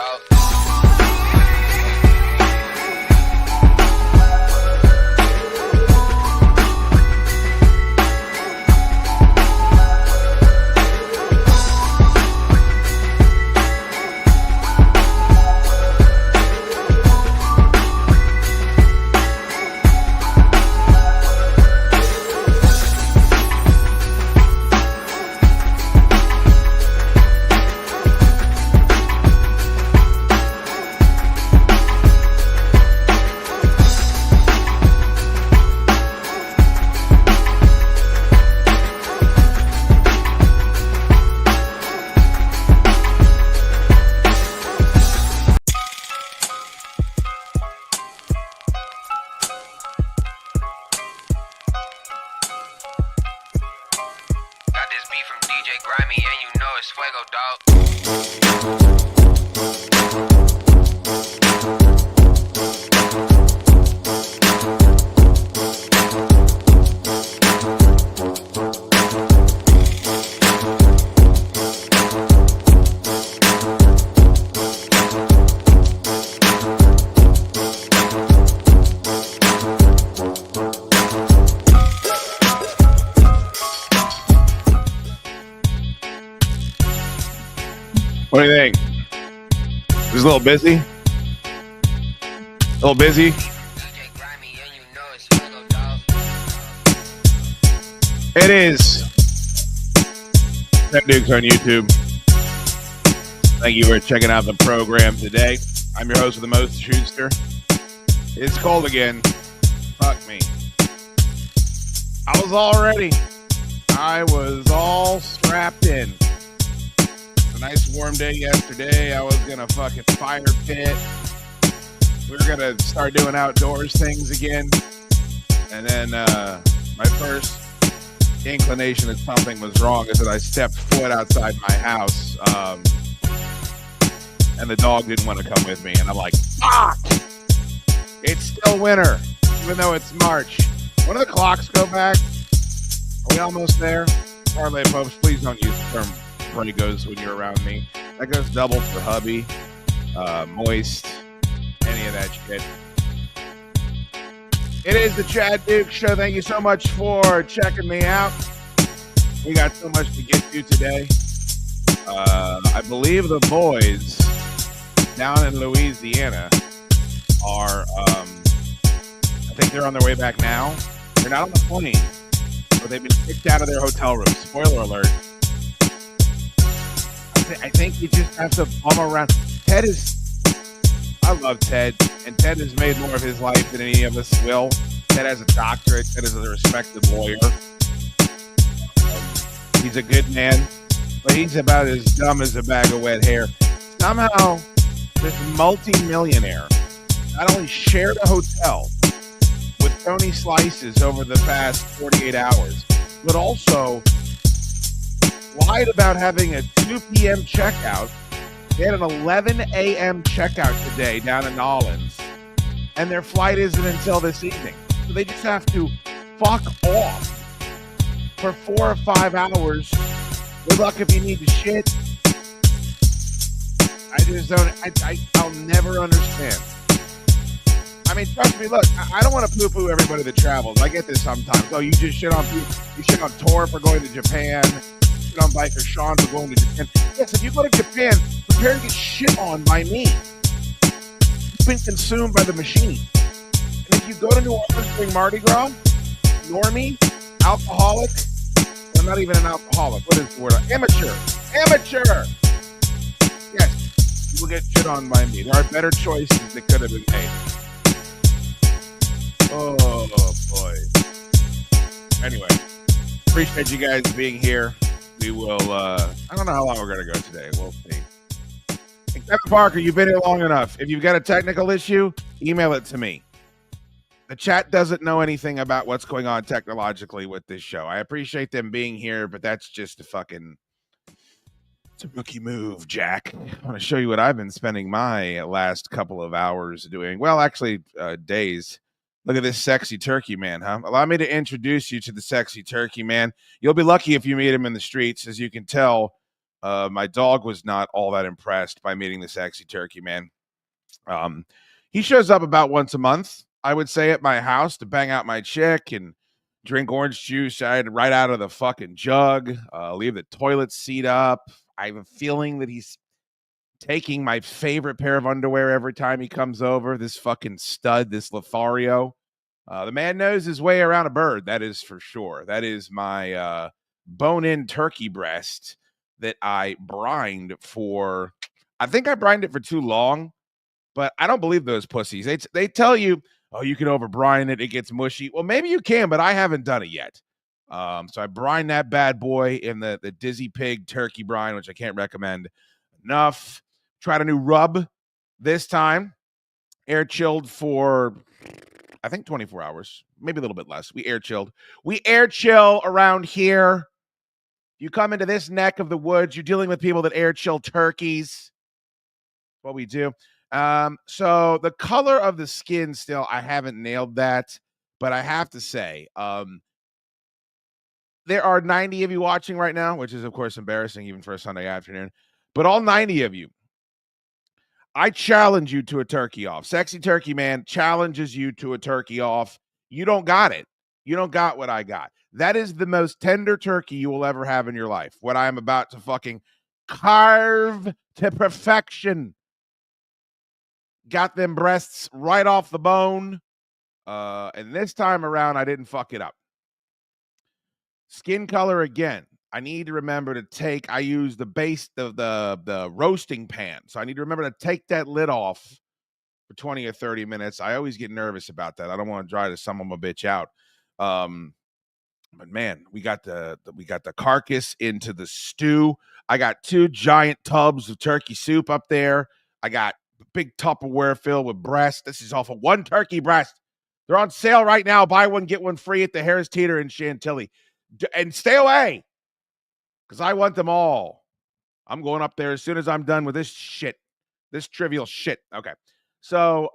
dog. Grimy, and you know it's fuego, dog. What do you think? Just a little busy? A little busy? It is Chaddukes on YouTube. Thank you for checking out the program today. I'm your host with the most, Schuster. It's cold again. Fuck me. I was all ready. I was all strapped in. Nice warm day yesterday. I was gonna fucking fire pit. We were gonna start doing outdoors things again. And then my first inclination that something was wrong is that I stepped foot outside my house. And the dog didn't want to come with me. And I'm like, fuck! It's still winter, even though it's March. When do the clocks go back? Are we almost there? Parlay popes, please don't use the term goes when you're around me. That goes double for hubby, moist, any of that shit. It is the Chaddukes Show. Thank you so much for checking me out. We got so much to get to today. I believe the boys down in Louisiana are, I think they're on their way back now. They're not on the plane, but they've been kicked out of their hotel room. Spoiler alert. I think you just have to bum around. I love Ted, and Ted has made more of his life than any of us will. Ted has a doctorate. Ted is a respected lawyer. He's a good man, but he's about as dumb as a bag of wet hair. Somehow, this multi-millionaire not only shared a hotel with Tony Slices over the past 48 hours, but also lied about having a 2 p.m. checkout. They had an 11 a.m. checkout today down in Nolens, and their flight isn't until this evening. So they just have to fuck off for 4 or 5 hours. Good luck if you need to shit. I just don't, I'll never understand. I mean, trust me, look, I don't want to poo-poo everybody that travels. I get this sometimes. Oh, you just shit on people. You shit on Tor for going to Japan. On biker Sean for going to Japan. Yes, if you go to Japan, prepare to get shit on by me. You've been consumed by the machine. And if you go to New Orleans during Mardi Gras, normie, alcoholic, I'm not even an alcoholic. What is the word? Amateur. Amateur! Yes, you will get shit on by me. There are better choices that could have been made. Oh, boy. Anyway, appreciate you guys being here. We will, I don't know how long we're going to go today. We'll see. Hey, Kevin Parker, you've been here long enough. If you've got a technical issue, email it to me. The chat doesn't know anything about what's going on technologically with this show. I appreciate them being here, but that's just it's a rookie move, Jack. I want to show you what I've been spending my last couple of hours doing. Well, actually, days. Look at this sexy turkey man, huh? Allow me to introduce you to the sexy turkey man. You'll be lucky if you meet him in the streets. As you can tell My dog was not all that impressed by meeting the sexy turkey man. He shows up about once a month, I would say, at my house to bang out my chick and drink orange juice right out of the fucking jug, leave the toilet seat up. I have a feeling that he's taking my favorite pair of underwear every time he comes over. This fucking stud, this Lothario. The man knows his way around a bird, that is for sure. That is my bone-in turkey breast that I brined for. I think I brined it for too long, but I don't believe those pussies. They tell you, oh, you can over brine it, it gets mushy. Well, maybe you can, but I haven't done it yet. So I brine that bad boy in the Dizzy Pig turkey brine, which I can't recommend enough. Tried a new rub this time. Air chilled for, I think, 24 hours, maybe a little bit less. We air chilled. We air chill around here. You come into this neck of the woods, you're dealing with people that air chill turkeys. What we do. So the color of the skin still, I haven't nailed that, but I have to say, there are 90 of you watching right now, which is, of course, embarrassing even for a Sunday afternoon. But all 90 of you, I challenge you to a turkey off. Sexy Turkey Man challenges you to a turkey off. You don't got it. You don't got what I got. That is the most tender turkey you will ever have in your life. What I am about to fucking carve to perfection. Got them breasts right off the bone. And this time around, I didn't fuck it up. Skin color again. I need to remember to take, I use the base of the roasting pan. So I need to remember to take that lid off for 20 or 30 minutes. I always get nervous about that. I don't want to try to summon my bitch out. But man, we got the carcass into the stew. I got 2 giant tubs of turkey soup up there. I got a big Tupperware filled with breast. This is all for 1 turkey breast. They're on sale right now. Buy one, get one free at the Harris Teeter in Chantilly. And stay away, because I want them all. I'm going up there as soon as I'm done with this shit, this trivial shit. Okay. So,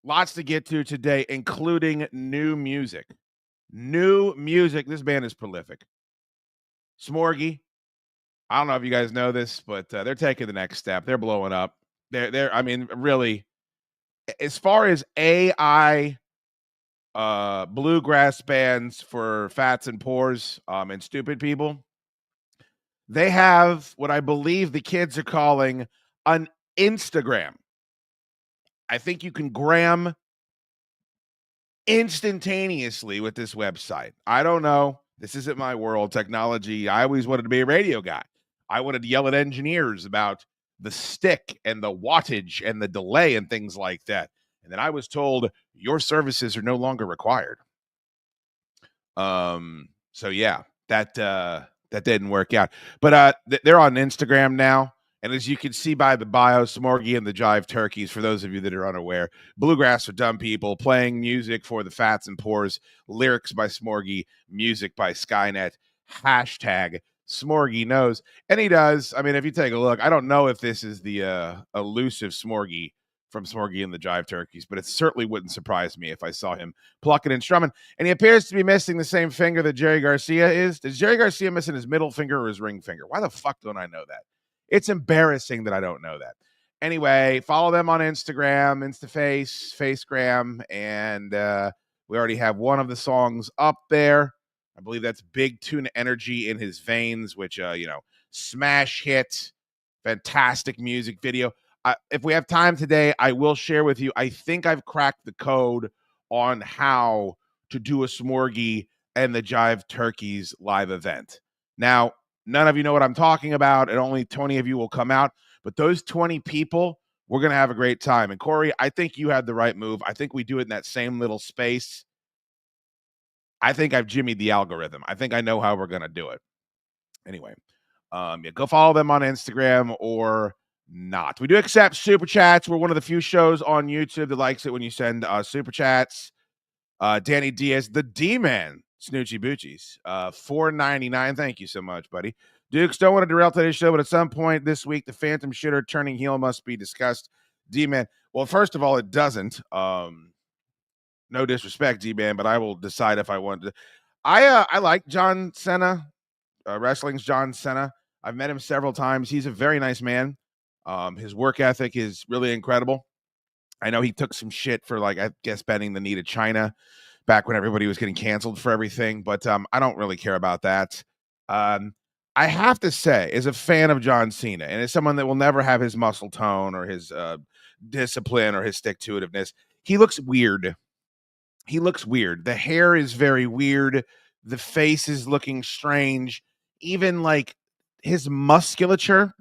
lots to get to today, including new music. New music. This band is prolific. Smorgy. I don't know if you guys know this, but they're taking the next step. They're blowing up. They're. I mean, really, as far as AI bluegrass bands for fats and poors and stupid people, they have what I believe the kids are calling an Instagram. I think you can gram instantaneously with this website. I don't know. This isn't my world. Technology. I always wanted to be a radio guy. I wanted to yell at engineers about the stick and the wattage and the delay and things like that. And then I was told your services are no longer required. So yeah, that didn't work out. But they're on Instagram now. And as you can see by the bio, Smorgy and the Jive Turkeys, for those of you that are unaware, bluegrass for dumb people, playing music for the fats and poors, lyrics by Smorgy, music by Skynet, hashtag Smorgy knows. And he does. I mean, if you take a look, I don't know if this is the elusive Smorgy from Smorgy and the Jive Turkeys, but it certainly wouldn't surprise me if I saw him plucking and strumming. And he appears to be missing the same finger that Jerry Garcia is. Is Jerry Garcia missing his middle finger or his ring finger? Why the fuck don't I know that? It's embarrassing that I don't know that. Anyway, follow them on Instagram, Instaface, Facegram, and we already have one of the songs up there. I believe that's Big Tuna Energy in His Veins, which, smash hit, fantastic music video. If we have time today, I will share with you. I think I've cracked the code on how to do a Smorgy and the Jive Turkeys live event. Now, none of you know what I'm talking about, and only 20 of you will come out. But those 20 people, we're going to have a great time. And Corey, I think you had the right move. I think we do it in that same little space. I think I've jimmied the algorithm. I think I know how we're going to do it. Anyway, go follow them on Instagram or not. We do accept super chats. We're one of the few shows on YouTube that likes it when you send super chats. Danny Diaz, the D-Man, Snoochie Boochies, $4.99. Thank you so much, buddy. Dukes, don't want to derail today's show, but at some point this week, the Phantom Shitter turning heel must be discussed. D-Man, well, first of all, it doesn't. No disrespect, D-Man, but I will decide if I want to. I like John Cena, wrestling's John Cena. I've met him several times. He's a very nice man. His work ethic is really incredible. I know he took some shit for, like, I guess, bending the knee to China back when everybody was getting canceled for everything, but I don't really care about that. Um, I have to say, as a fan of John Cena, and as someone that will never have his muscle tone or his discipline or his stick to itiveness, he looks weird. He looks weird. The hair is very weird. The face is looking strange. Even like his musculature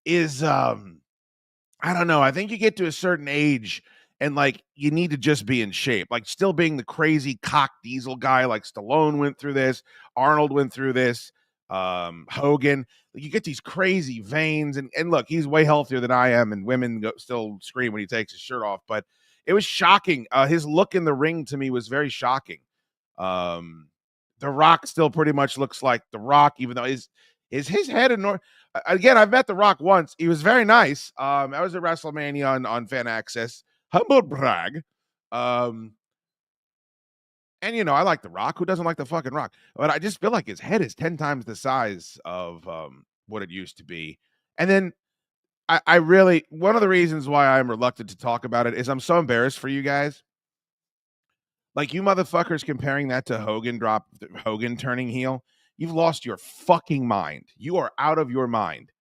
is I don't know. I think you get to a certain age and like you need to just be in shape. Like still being the crazy cock diesel guy like Stallone went through this, Arnold went through this, Hogan. You get these crazy veins and look, he's way healthier than I am, and women still scream when he takes his shirt off, but it was shocking. His look in the ring to me was very shocking. Um, the Rock still pretty much looks like The Rock, even though his head in again, I've met The Rock once. He was very nice. I was at WrestleMania on Fan Access. Humble brag. And I like The Rock. Who doesn't like the fucking Rock? But I just feel like his head is 10 times the size of what it used to be. And then I really, one of the reasons why I'm reluctant to talk about it is I'm so embarrassed for you guys. Like, you motherfuckers comparing that to Hogan turning heel. You've lost your fucking mind. You are out of your mind.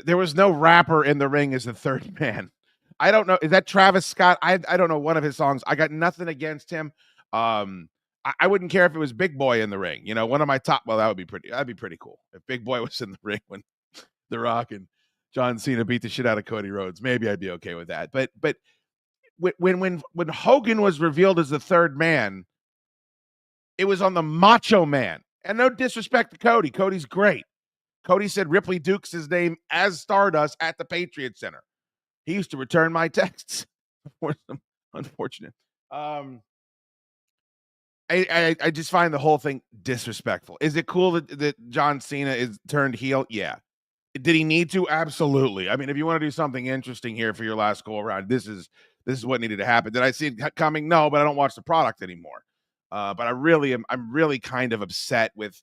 There was no rapper in the ring as the third man. I don't know. Is that Travis Scott? I don't know one of his songs. I got nothing against him. I wouldn't care if it was Big Boy in the ring. One of my top. Well, that'd be pretty cool if Big Boy was in the ring when The Rock and John Cena beat the shit out of Cody Rhodes. Maybe I'd be okay with that. But when Hogan was revealed as the third man, it was on the Macho Man. And no disrespect to Cody. Cody's great. Cody said Ripley Dukes his name as Stardust at the Patriot Center. He used to return my texts. Unfortunate. I just find the whole thing disrespectful. Is it cool that John Cena is turned heel? Yeah. Did he need to? Absolutely. I mean, if you want to do something interesting here for your last go around, this is what needed to happen. Did I see it coming? No, but I don't watch the product anymore. But I'm really kind of upset with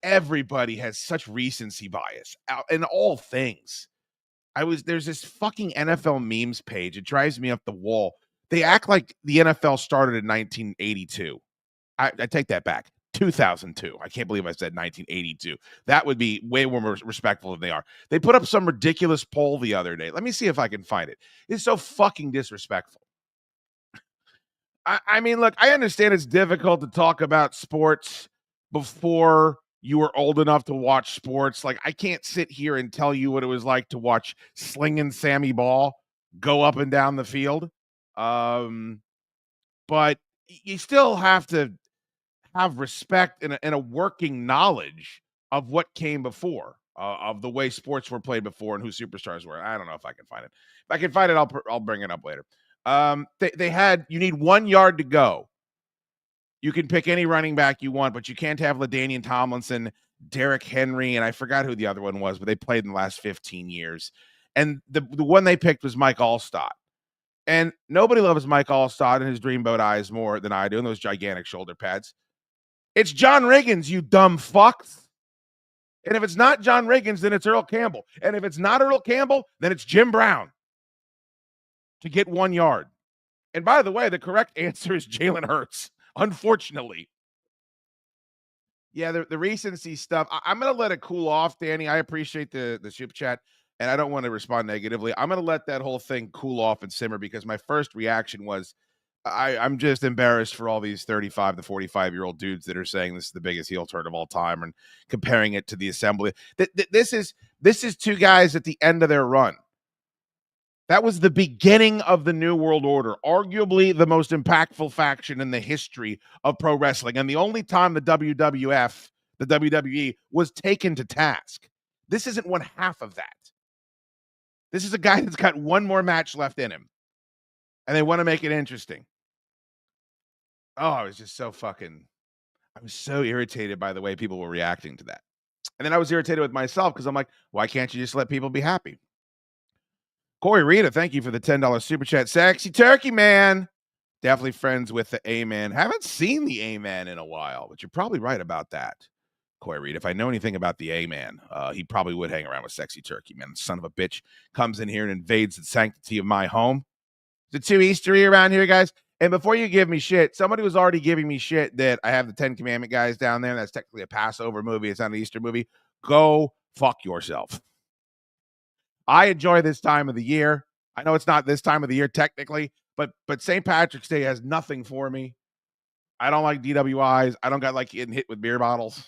everybody has such recency bias in all things. There's this fucking NFL memes page. It drives me up the wall. They act like the NFL started in 1982. I take that back. 2002. I can't believe I said 1982. That would be way more respectful than they are. They put up some ridiculous poll the other day. Let me see if I can find it. It's so fucking disrespectful. I mean, look, I understand it's difficult to talk about sports before you were old enough to watch sports. Like, I can't sit here and tell you what it was like to watch Slingin' Sammy Ball go up and down the field. But you still have to have respect and a working knowledge of what came before, of the way sports were played before and who superstars were. I don't know if I can find it. If I can find it, I'll bring it up later. You need 1 yard to go. You can pick any running back you want, but you can't have LaDainian Tomlinson, Derrick Henry, and I forgot who the other one was, but they played in the last 15 years. And the one they picked was Mike Allstott. And nobody loves Mike Allstott and his dreamboat eyes more than I do, and those gigantic shoulder pads. It's John Riggins, you dumb fucks. And if it's not John Riggins, then it's Earl Campbell. And if it's not Earl Campbell, then it's Jim Brown to get 1 yard. And by the way, the correct answer is Jalen Hurts, unfortunately. Yeah, the recency stuff, I'm going to let it cool off, Danny. I appreciate the super chat, and I don't want to respond negatively. I'm going to let that whole thing cool off and simmer because my first reaction was, I'm just embarrassed for all these 35 to 45-year-old dudes that are saying this is the biggest heel turn of all time and comparing it to the Assembly. This is two guys at the end of their run. That was the beginning of the New World Order, arguably the most impactful faction in the history of pro wrestling, and the only time the WWF, the WWE, was taken to task. This isn't one half of that. This is a guy that's got one more match left in him, and they want to make it interesting. Oh, I was so irritated by the way people were reacting to that. And then I was irritated with myself because I'm like, why can't you just let people be happy? Corey Rita, thank you for the $10 super chat. Sexy Turkey Man. Definitely friends with the A-Man. Haven't seen the A-Man in a while, but you're probably right about that. Coy Reed. If I know anything about the A-man, he probably would hang around with Sexy Turkey, man. Son of a bitch comes in here and invades the sanctity of my home. Is it too Eastery around here, guys? And before you give me shit, somebody was already giving me shit that I have the 10 Commandment guys down there. That's technically a Passover movie. It's not an Easter movie. Go fuck yourself. I enjoy this time of the year. I know it's not this time of the year technically, but St. Patrick's Day has nothing for me. I don't like DWIs. I don't got like getting hit with beer bottles.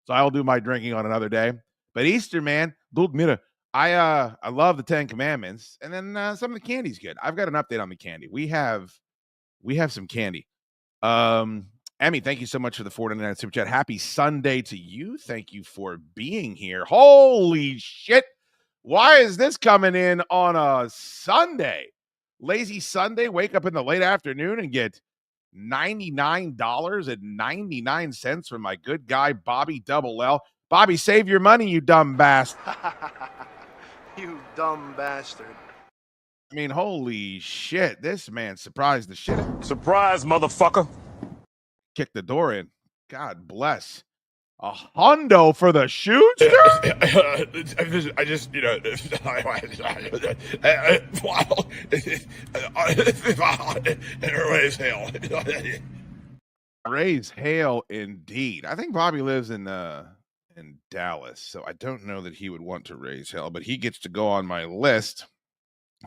So I'll do my drinking on another day. But Easter, man, dude, mira, I love the 10 Commandments, and then some of the candy's good. I've got an update on the candy. We have some candy. Emmy, thank you so much for the $4.99 super chat. Happy Sunday to you. Thank you for being here. Holy shit. Why is this coming in on a Sunday? Lazy Sunday, wake up in the late afternoon and get $99.99 from my good guy, Bobby Double L. Bobby, save your money, you dumb bastard. You dumb bastard. I mean, holy shit. This man surprised the shit. Surprise, motherfucker. Kick the door in. God bless. A hundo for the shoot? I just, raise hell. Raise hail indeed. I think Bobby lives in Dallas, so I don't know that he would want to raise hell, but he gets to go on my list.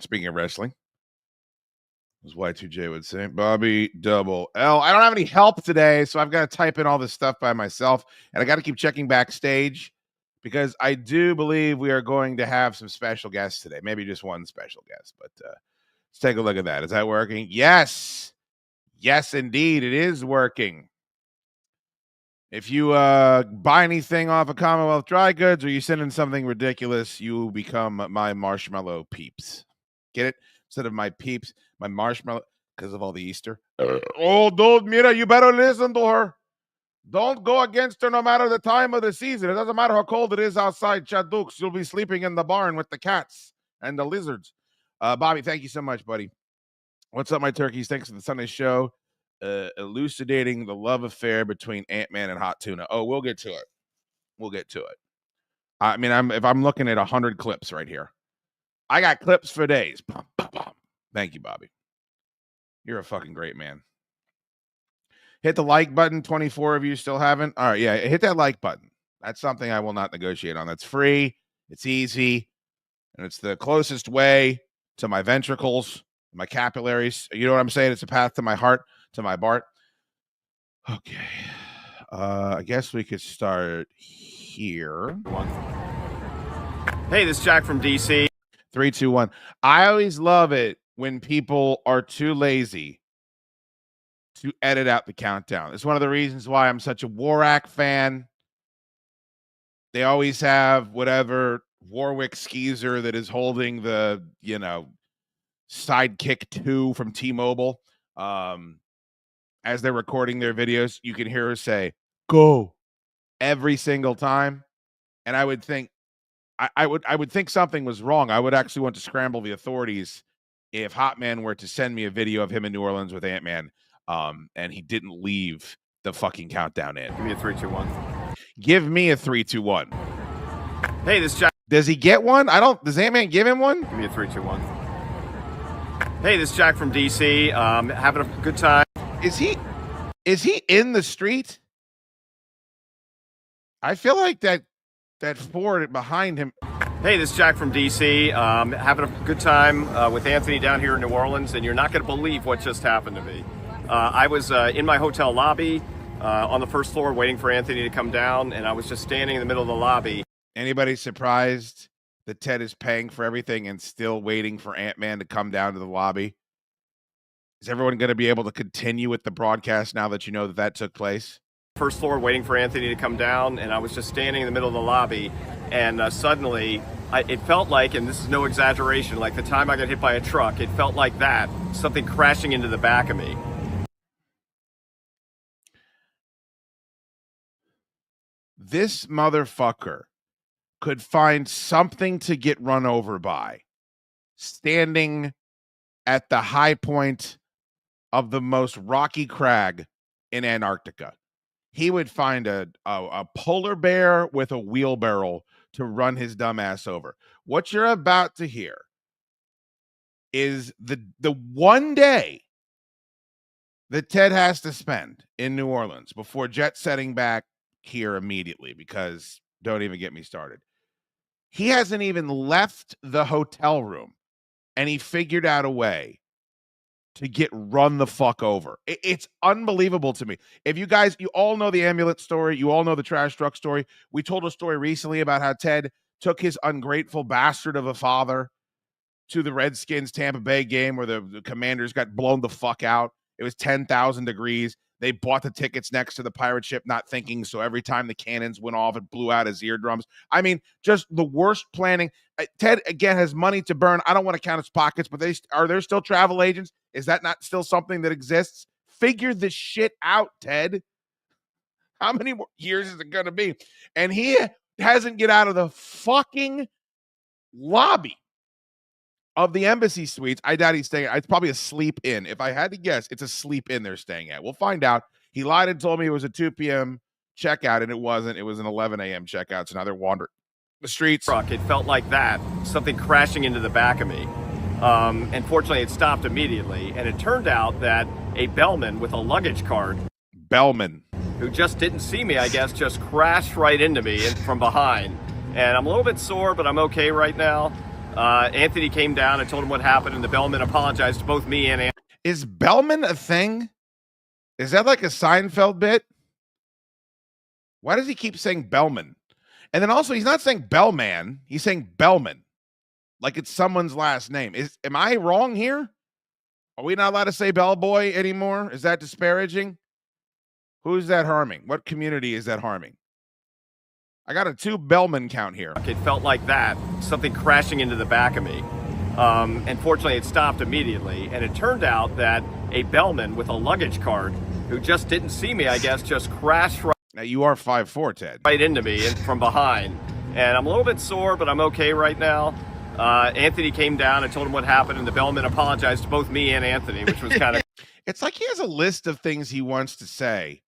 Speaking of wrestling, as Y2J would say, Bobby Double L. I don't have any help today, so I've got to type in all this stuff by myself, and I got to keep checking backstage because I do believe we are going to have some special guests today. Maybe just one special guest, but let's take a look at that. Is that working? Yes. Yes, indeed. It is working. If you buy anything off of Commonwealth Dry Goods or you send in something ridiculous, you become my marshmallow peeps. Get it? Instead of my peeps, my marshmallow, because of all the Easter. Oh, dude, Mira, you better listen to her. Don't go against her no matter the time of the season. It doesn't matter how cold it is outside Chaddukes. You'll be sleeping in the barn with the cats and the lizards. Bobby, thank you so much, buddy. What's up, my turkeys? Thanks for the Sunday show. Elucidating the love affair between Ant-Man and Hot Tuna. Oh, we'll get to it. We'll get to it. I mean, if I'm looking at 100 clips right here. I got clips for days. Thank you, Bobby. You're a fucking great man. Hit the like button. 24 of you still haven't. All right, yeah, hit that like button. That's something I will not negotiate on. That's free. It's easy. And it's the closest way to my ventricles, my capillaries. You know what I'm saying? It's a path to my heart, to my Bart. Okay. I guess we could start here. Hey, this is Jack from DC. 3, 2, 1. I always love it when people are too lazy to edit out the countdown. It's one of the reasons why I'm such a Warak fan. They always have whatever Warwick skeezer that is holding the, Sidekick 2 from T-Mobile. As they're recording their videos, you can hear her say, "Go," every single time. And I would think, I would think something was wrong. I would actually want to scramble the authorities if Hotman were to send me a video of him in New Orleans with Ant-Man, and he didn't leave the fucking countdown in. Give me a 3, 2, 1. Give me a 3, 2, 1. Hey, this is Jack. Does he get one? Does Ant-Man give him one? Give me a 3, 2, 1. Hey, this is Jack from DC. Having a good time. Is he in the street? I feel like that Ford behind him. Hey, this is Jack from DC. Having a good time with Anthony down here in New Orleans, and you're not going to believe what just happened to me. I was in my hotel lobby on the first floor waiting for Anthony to come down, and I was just standing in the middle of the lobby. Anybody surprised that Ted is paying for everything and still waiting for Ant-Man to come down to the lobby? Is everyone going to be able to continue with the broadcast now that you know that took place? First floor waiting for Anthony to come down, and I was just standing in the middle of the lobby, and suddenly it felt like, and this is no exaggeration, like the time I got hit by a truck, it felt like that, something crashing into the back of me. This motherfucker could find something to get run over by standing at the high point of the most rocky crag in Antarctica. he would find a polar bear with a wheelbarrow to run his dumb ass over. What you're about to hear is the one day that Ted has to spend in New Orleans before jet setting back here immediately, because don't even get me started. He hasn't even left the hotel room and he figured out a way to get run the fuck over. It's unbelievable to me. If you guys, you all know the amulet story, you all know the trash truck story. We told a story recently about how Ted took his ungrateful bastard of a father to the Redskins Tampa Bay game where the Commanders got blown the fuck out. It was 10,000 degrees. They bought the tickets next to the pirate ship, not thinking. So every time the cannons went off, it blew out his eardrums. I mean, just the worst planning. Ted, again, has money to burn. I don't want to count his pockets, but are there still travel agents? Is that not still something that exists? Figure this shit out, Ted. How many more years is it going to be? And he hasn't get out of the fucking lobby of the embassy suites. I doubt he's staying. It's probably a sleep in. If I had to guess, it's a sleep in they're staying at. We'll find out. He lied and told me it was a 2 p.m. checkout, and it wasn't. It was an 11 a.m. checkout, so now they're wandering the streets. It felt like that, something crashing into the back of me. And fortunately, it stopped immediately, and it turned out that a bellman with a luggage cart, Bellman, who just didn't see me, I guess, just crashed right into me from behind. And I'm a little bit sore, but I'm okay right now. Anthony came down and told him what happened, and the bellman apologized to both me and Anthony. Is Bellman a thing? Is that like a Seinfeld bit? Why does he keep saying Bellman? And then also, he's not saying Bellman. He's saying Bellman, like it's someone's last name. Am I wrong here? Are we not allowed to say bellboy anymore? Is that disparaging? Who's that harming? What community is that harming? I got a 2 Bellman count here. It felt like that, something crashing into the back of me. And fortunately, it stopped immediately. And it turned out that a bellman with a luggage cart, who just didn't see me, I guess, just crashed right. Now, you are 5'4", Ted. Right into me and from behind. And I'm a little bit sore, but I'm okay right now. Anthony came down and told him what happened, and the bellman apologized to both me and Anthony, which was kind of... It's like he has a list of things he wants to say.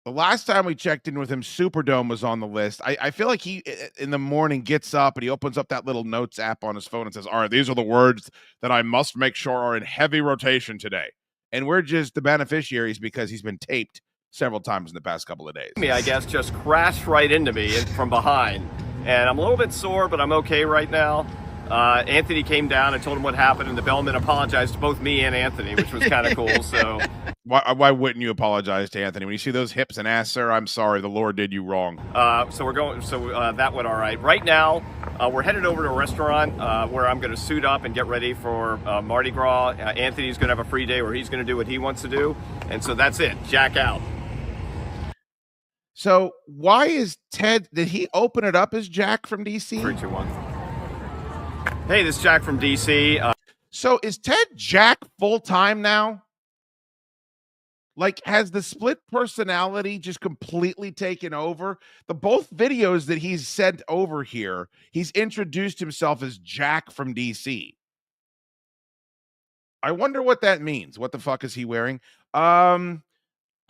The last time we checked in with him, Superdome was on the list. I feel like he, in the morning, gets up and he opens up that little notes app on his phone and says, all right, these are the words that I must make sure are in heavy rotation today. And we're just the beneficiaries because he's been taped several times in the past couple of days. I guess just crashed right into me from behind. And I'm a little bit sore, but I'm okay right now. Anthony came down and told him what happened, and the bellman apologized to both me and Anthony, which was kind of cool. So why wouldn't you apologize to Anthony when you see those hips and ass, sir? I'm sorry, the Lord did you wrong. So that went all right. Right now, we're headed over to a restaurant where I'm going to suit up and get ready for Mardi Gras. Anthony's going to have a free day where he's going to do what he wants to do, and so that's it. Jack out. So why is Ted? Did he open it up as Jack from DC? 3, 2, 1. Hey, this is Jack from DC. So is Ted Jack full-time now? Like, has the split personality just completely taken over? The both videos that he's sent over here, he's introduced himself as Jack from DC. I wonder what that means. What the fuck is he wearing? I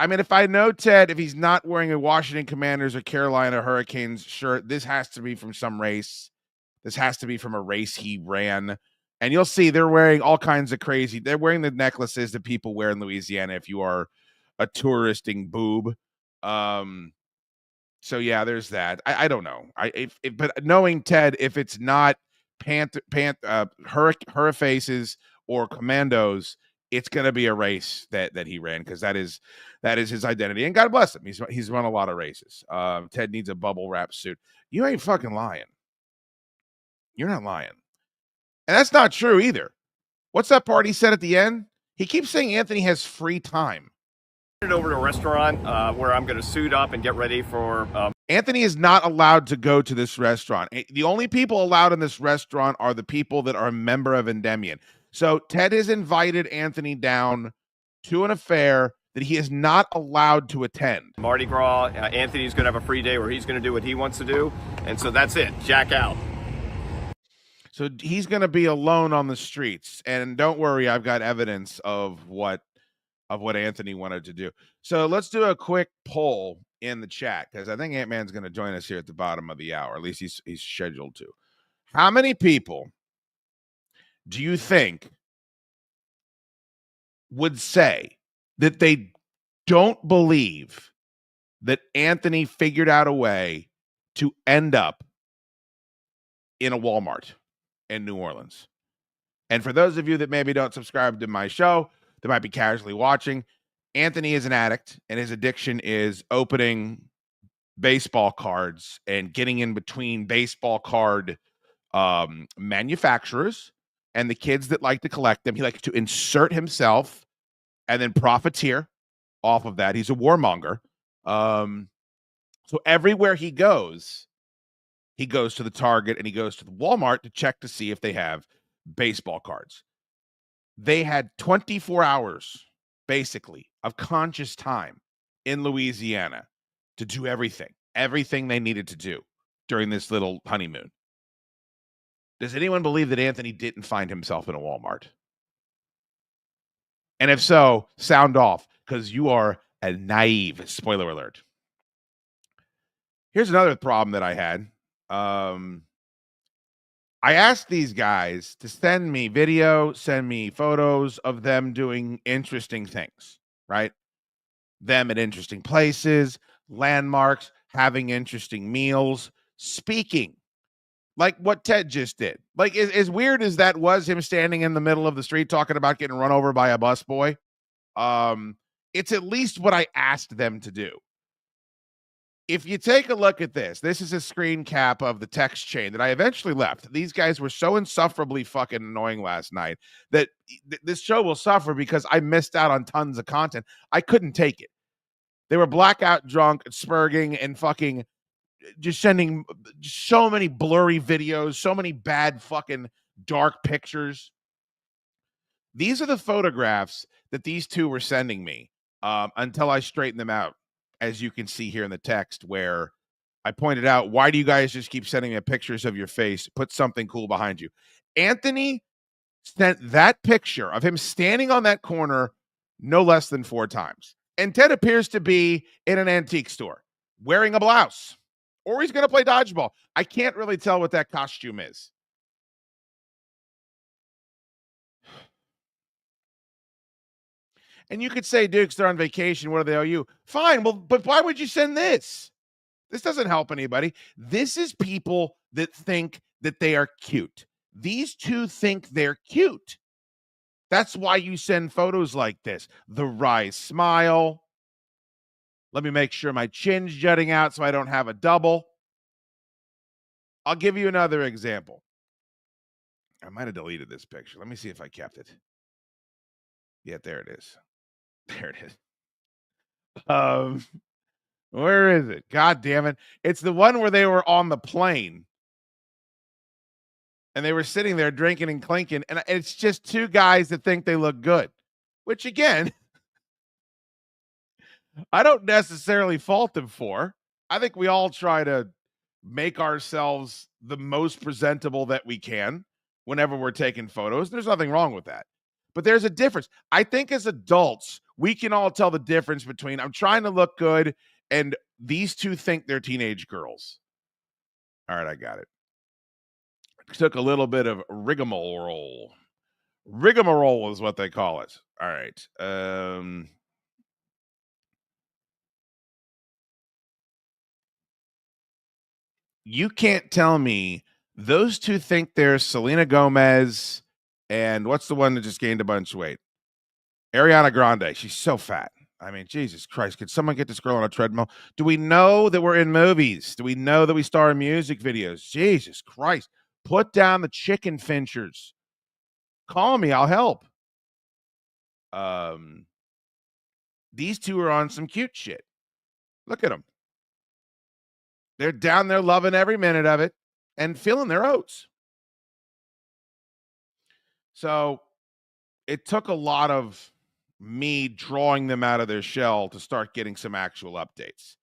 mean, if I know Ted, if he's not wearing a Washington Commanders or Carolina Hurricanes shirt, this has to be from some race. This has to be from a race he ran. And you'll see they're wearing all kinds of crazy. They're wearing the necklaces that people wear in Louisiana if you are a touristing boob. So yeah, there's that. I don't know. But knowing Ted, if it's not Hurrifaces or Commandos, it's going to be a race that he ran, because that is his identity. And God bless him. He's run a lot of races. Ted needs a bubble wrap suit. You ain't fucking lying. You're not lying. And that's not true either. What's that part he said at the end? He keeps saying Anthony has free time. Over to a restaurant where I'm going to suit up and get ready for... Anthony is not allowed to go to this restaurant. The only people allowed in this restaurant are the people that are a member of Endymion. So Ted has invited Anthony down to an affair that he is not allowed to attend. Mardi Gras, Anthony's going to have a free day where he's going to do what he wants to do. And so that's it. Jack out. So he's going to be alone on the streets. And don't worry, I've got evidence of what of what Anthony wanted to do. So let's do a quick poll in the chat, because I think Ant-Man's going to join us here at the bottom of the hour. At least he's scheduled to. How many people do you think would say that they don't believe that Anthony figured out a way to end up in a Walmart in New Orleans? And for those of you that maybe don't subscribe to my show, that might be casually watching, Anthony is an addict, and his addiction is opening baseball cards and getting in between baseball card manufacturers and the kids that like to collect them. He likes to insert himself and then profiteer off of that. He's a warmonger. So everywhere he goes to the Target and he goes to the Walmart to check to see if they have baseball cards. They had 24 hours, basically, of conscious time in Louisiana to do everything they needed to do during this little honeymoon. Does anyone believe that Anthony didn't find himself in a Walmart? And if so, sound off, because you are a naive. Spoiler alert. Here's another problem that I had. I asked these guys to send me video, send me photos of them doing interesting things, right? Them at interesting places, landmarks, having interesting meals, speaking, like what Ted just did. Like, as weird as that was, him standing in the middle of the street talking about getting run over by a busboy, it's at least what I asked them to do. If you take a look at this is a screen cap of the text chain that I eventually left. These guys were so insufferably fucking annoying last night that this show will suffer because I missed out on tons of content. I couldn't take it. They were blackout drunk, spurging, and fucking just sending so many blurry videos, so many bad fucking dark pictures. These are the photographs that these two were sending me until I straightened them out. As you can see here in the text, where I pointed out, why do you guys just keep sending me pictures of your face? Put something cool behind you. Anthony sent that picture of him standing on that corner no less than 4 times. And Ted appears to be in an antique store wearing a blouse, or he's going to play dodgeball. I can't really tell what that costume is. And you could say, Dukes, they're on vacation. What do they owe you? Fine. Well, but why would you send this? This doesn't help anybody. This is people that think that they are cute. These two think they're cute. That's why you send photos like this. The wry smile. Let me make sure my chin's jutting out so I don't have a double. I'll give you another example. I might have deleted this picture. Let me see if I kept it. Yeah, there it is. There it is. Where is it? God damn it. It's the one where they were on the plane and they were sitting there drinking and clinking. And it's just two guys that think they look good, which again, I don't necessarily fault them for. I think we all try to make ourselves the most presentable that we can whenever we're taking photos. There's nothing wrong with that. But there's a difference. I think as adults, we can all tell the difference between I'm trying to look good and these two think they're teenage girls. All right, I got it. Took a little bit of rigmarole. Rigmarole is what they call it. All right. You can't tell me those two think they're Selena Gomez and what's the one that just gained a bunch of weight? Ariana Grande. She's so fat. I mean, Jesus Christ. Could someone get this girl on a treadmill? Do we know that we're in movies? Do we know that we star in music videos? Jesus Christ. Put down the chicken finchers. Call me. I'll help. These two are on some cute shit. Look at them. They're down there loving every minute of it and feeling their oats. So it took a lot of me drawing them out of their shell to start getting some actual updates,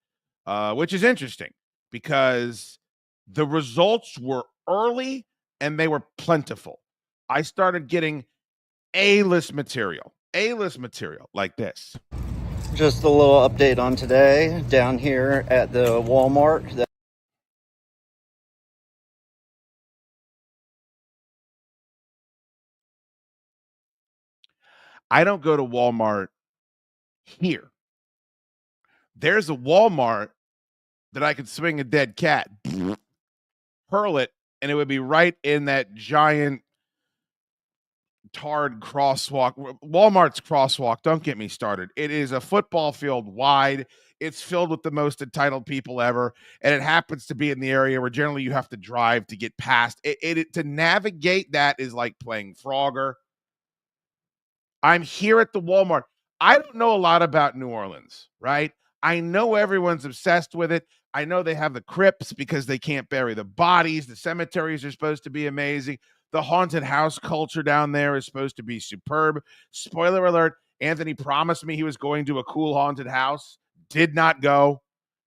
which is interesting because the results were early and they were plentiful. I started getting A-list material. A-list material like this. Just a little update on today down here at the Walmart. I don't go to Walmart here. There's a Walmart that I could swing a dead cat, hurl it, and it would be right in that giant tarred crosswalk. Walmart's crosswalk, don't get me started. It is a football field wide. It's filled with the most entitled people ever, and it happens to be in the area where generally you have to drive to get past. To navigate that is like playing Frogger. I'm here at the Walmart. I don't know a lot about New Orleans, right? I know everyone's obsessed with it. I know they have the crypts because they can't bury the bodies. The cemeteries are supposed to be amazing. The haunted house culture down there is supposed to be superb. Spoiler alert, Anthony promised me he was going to a cool haunted house. Did not go.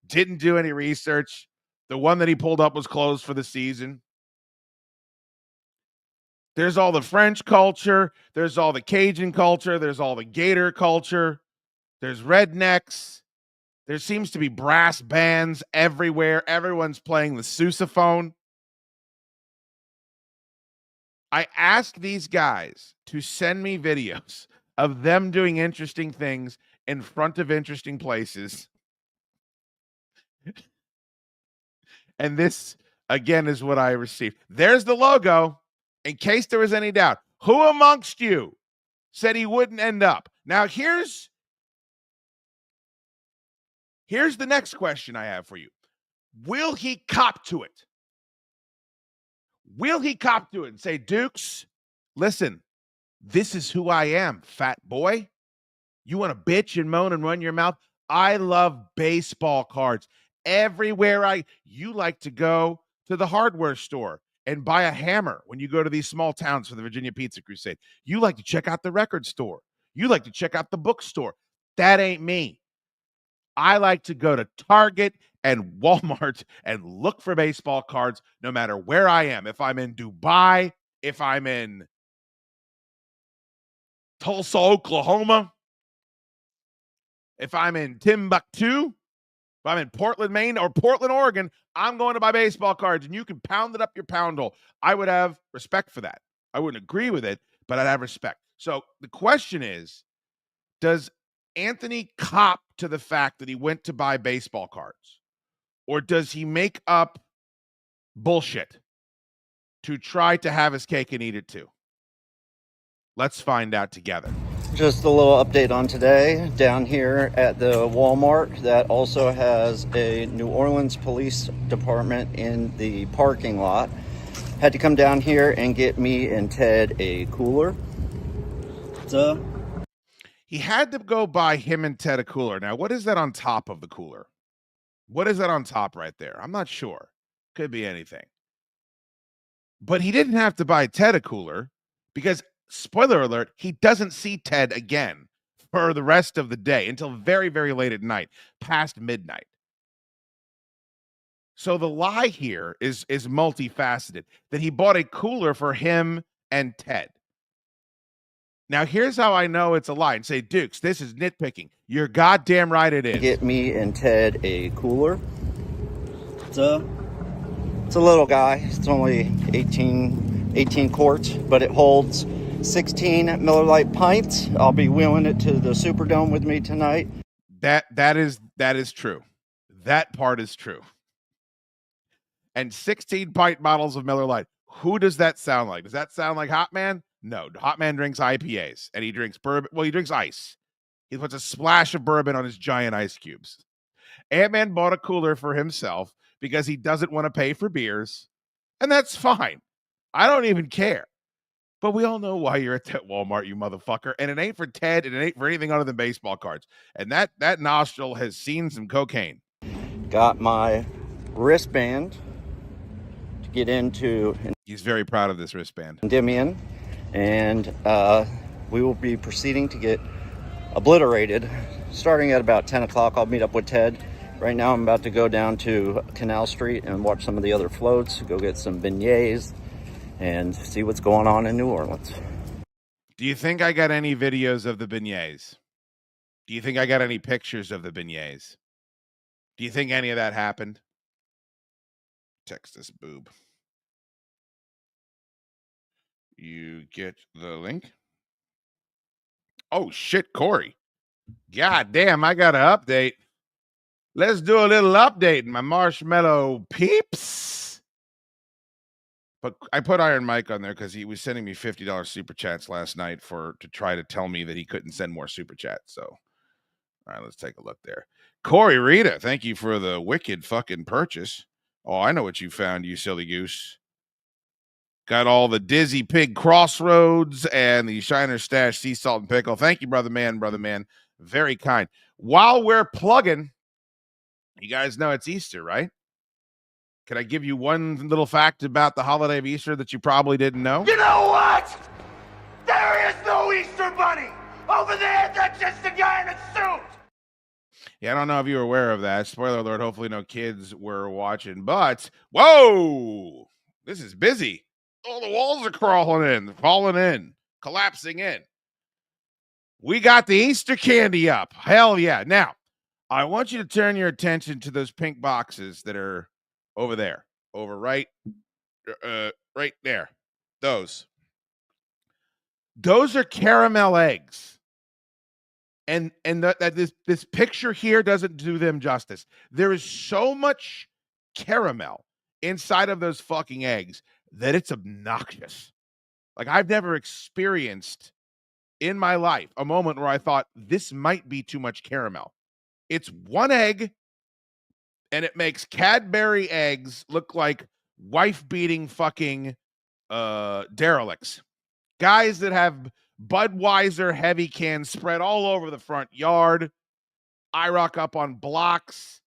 Didn't do any research. The one that he pulled up was closed for the season. There's all the French culture. There's all the Cajun culture. There's all the Gator culture. There's rednecks. There seems to be brass bands everywhere. Everyone's playing the sousaphone. I asked these guys to send me videos of them doing interesting things in front of interesting places. And this, again, is what I received. There's the logo. In case there was any doubt, who amongst you said he wouldn't end up? Now, here's the next question I have for you. Will he cop to it? Will he cop to it and say, Dukes, listen, this is who I am, fat boy. You want to bitch and moan and run your mouth? I love baseball cards. Everywhere you like to go to the hardware store and buy a hammer when you go to these small towns for the Virginia Pizza Crusade. You like to check out the record store. You like to check out the bookstore. That ain't me. I like to go to Target and Walmart and look for baseball cards no matter where I am. If I'm in Dubai, if I'm in Tulsa, Oklahoma, if I'm in Timbuktu, if I'm in Portland, Maine, or Portland, Oregon, I'm going to buy baseball cards, and you can pound it up your pound hole. I would have respect for that. I wouldn't agree with it, but I'd have respect. So the question is, does Anthony cop to the fact that he went to buy baseball cards? Or does he make up bullshit to try to have his cake and eat it too? Let's find out together. Just a little update on today down here at the Walmart that also has a New Orleans Police Department in the parking lot. Had to come down here and get me and Ted a cooler. He had to go buy him and Ted a cooler. Now, what is that on top of the cooler? What is that on top right there? I'm not sure. Could be anything. But he didn't have to buy Ted a cooler because, spoiler alert, he doesn't see Ted again for the rest of the day until very, very late at night, past midnight. So the lie here is multifaceted, that he bought a cooler for him and Ted. Now, here's how I know it's a lie. And say, Dukes, this is nitpicking. You're goddamn right it is. Get me and Ted a cooler. It's a little guy. It's only 18 quarts, but it holds 16 Miller Lite pints. I'll be wheeling it to the Superdome with me tonight. That is true. That part is true. And 16 pint bottles of Miller Lite. Who does that sound like? Does that sound like Hot Man? No, Hot Man drinks IPAs and he drinks bourbon. Well, he drinks ice. He puts a splash of bourbon on his giant ice cubes. Ant-Man bought a cooler for himself because he doesn't want to pay for beers. And that's fine. I don't even care. But we all know why you're at that Walmart, you motherfucker. And it ain't for Ted, and it ain't for anything other than baseball cards. And that nostril has seen some cocaine. Got my wristband to get into. He's very proud of this wristband. Endymion. And we will be proceeding to get obliterated starting at about 10 o'clock. I'll meet up with Ted. Right now I'm about to go down to Canal Street and watch some of the other floats, go get some beignets and see what's going on in New Orleans. Do you think I got any videos of the beignets? Do you think I got any pictures of the beignets? Do you think any of that happened? Text this boob. You get the link? Oh, shit, Corey. God damn, I got to update. Let's do a little update, my marshmallow peeps. But I put Iron Mike on there because he was sending me $50 super chats last night to try to tell me that he couldn't send more super chats. So, all right, let's take a look there. Corey Rita, thank you for the wicked fucking purchase. Oh, I know what you found, you silly goose. Got all the Dizzy Pig Crossroads and the Shiner Stash Sea Salt and Pickle. Thank you, brother man. Very kind. While we're plugging, you guys know it's Easter, right? Can I give you one little fact about the holiday of Easter that you probably didn't know? You know what? There is no Easter Bunny! Over there, that's just a guy in a suit! Yeah, I don't know if you were aware of that. Spoiler alert, hopefully no kids were watching. But, whoa! This is busy. Oh, the walls are falling in, collapsing in. We got the Easter candy up. Hell yeah. Now, I want you to turn your attention to those pink boxes that are over there. Right there. Those are caramel eggs. And this picture here doesn't do them justice. There is so much caramel inside of those fucking eggs that it's obnoxious. Like, I've never experienced in my life a moment where I thought this might be too much caramel. It's one egg, and it makes Cadbury eggs look like wife-beating fucking derelicts. Guys that have Budweiser heavy cans spread all over the front yard. I rock up on blocks,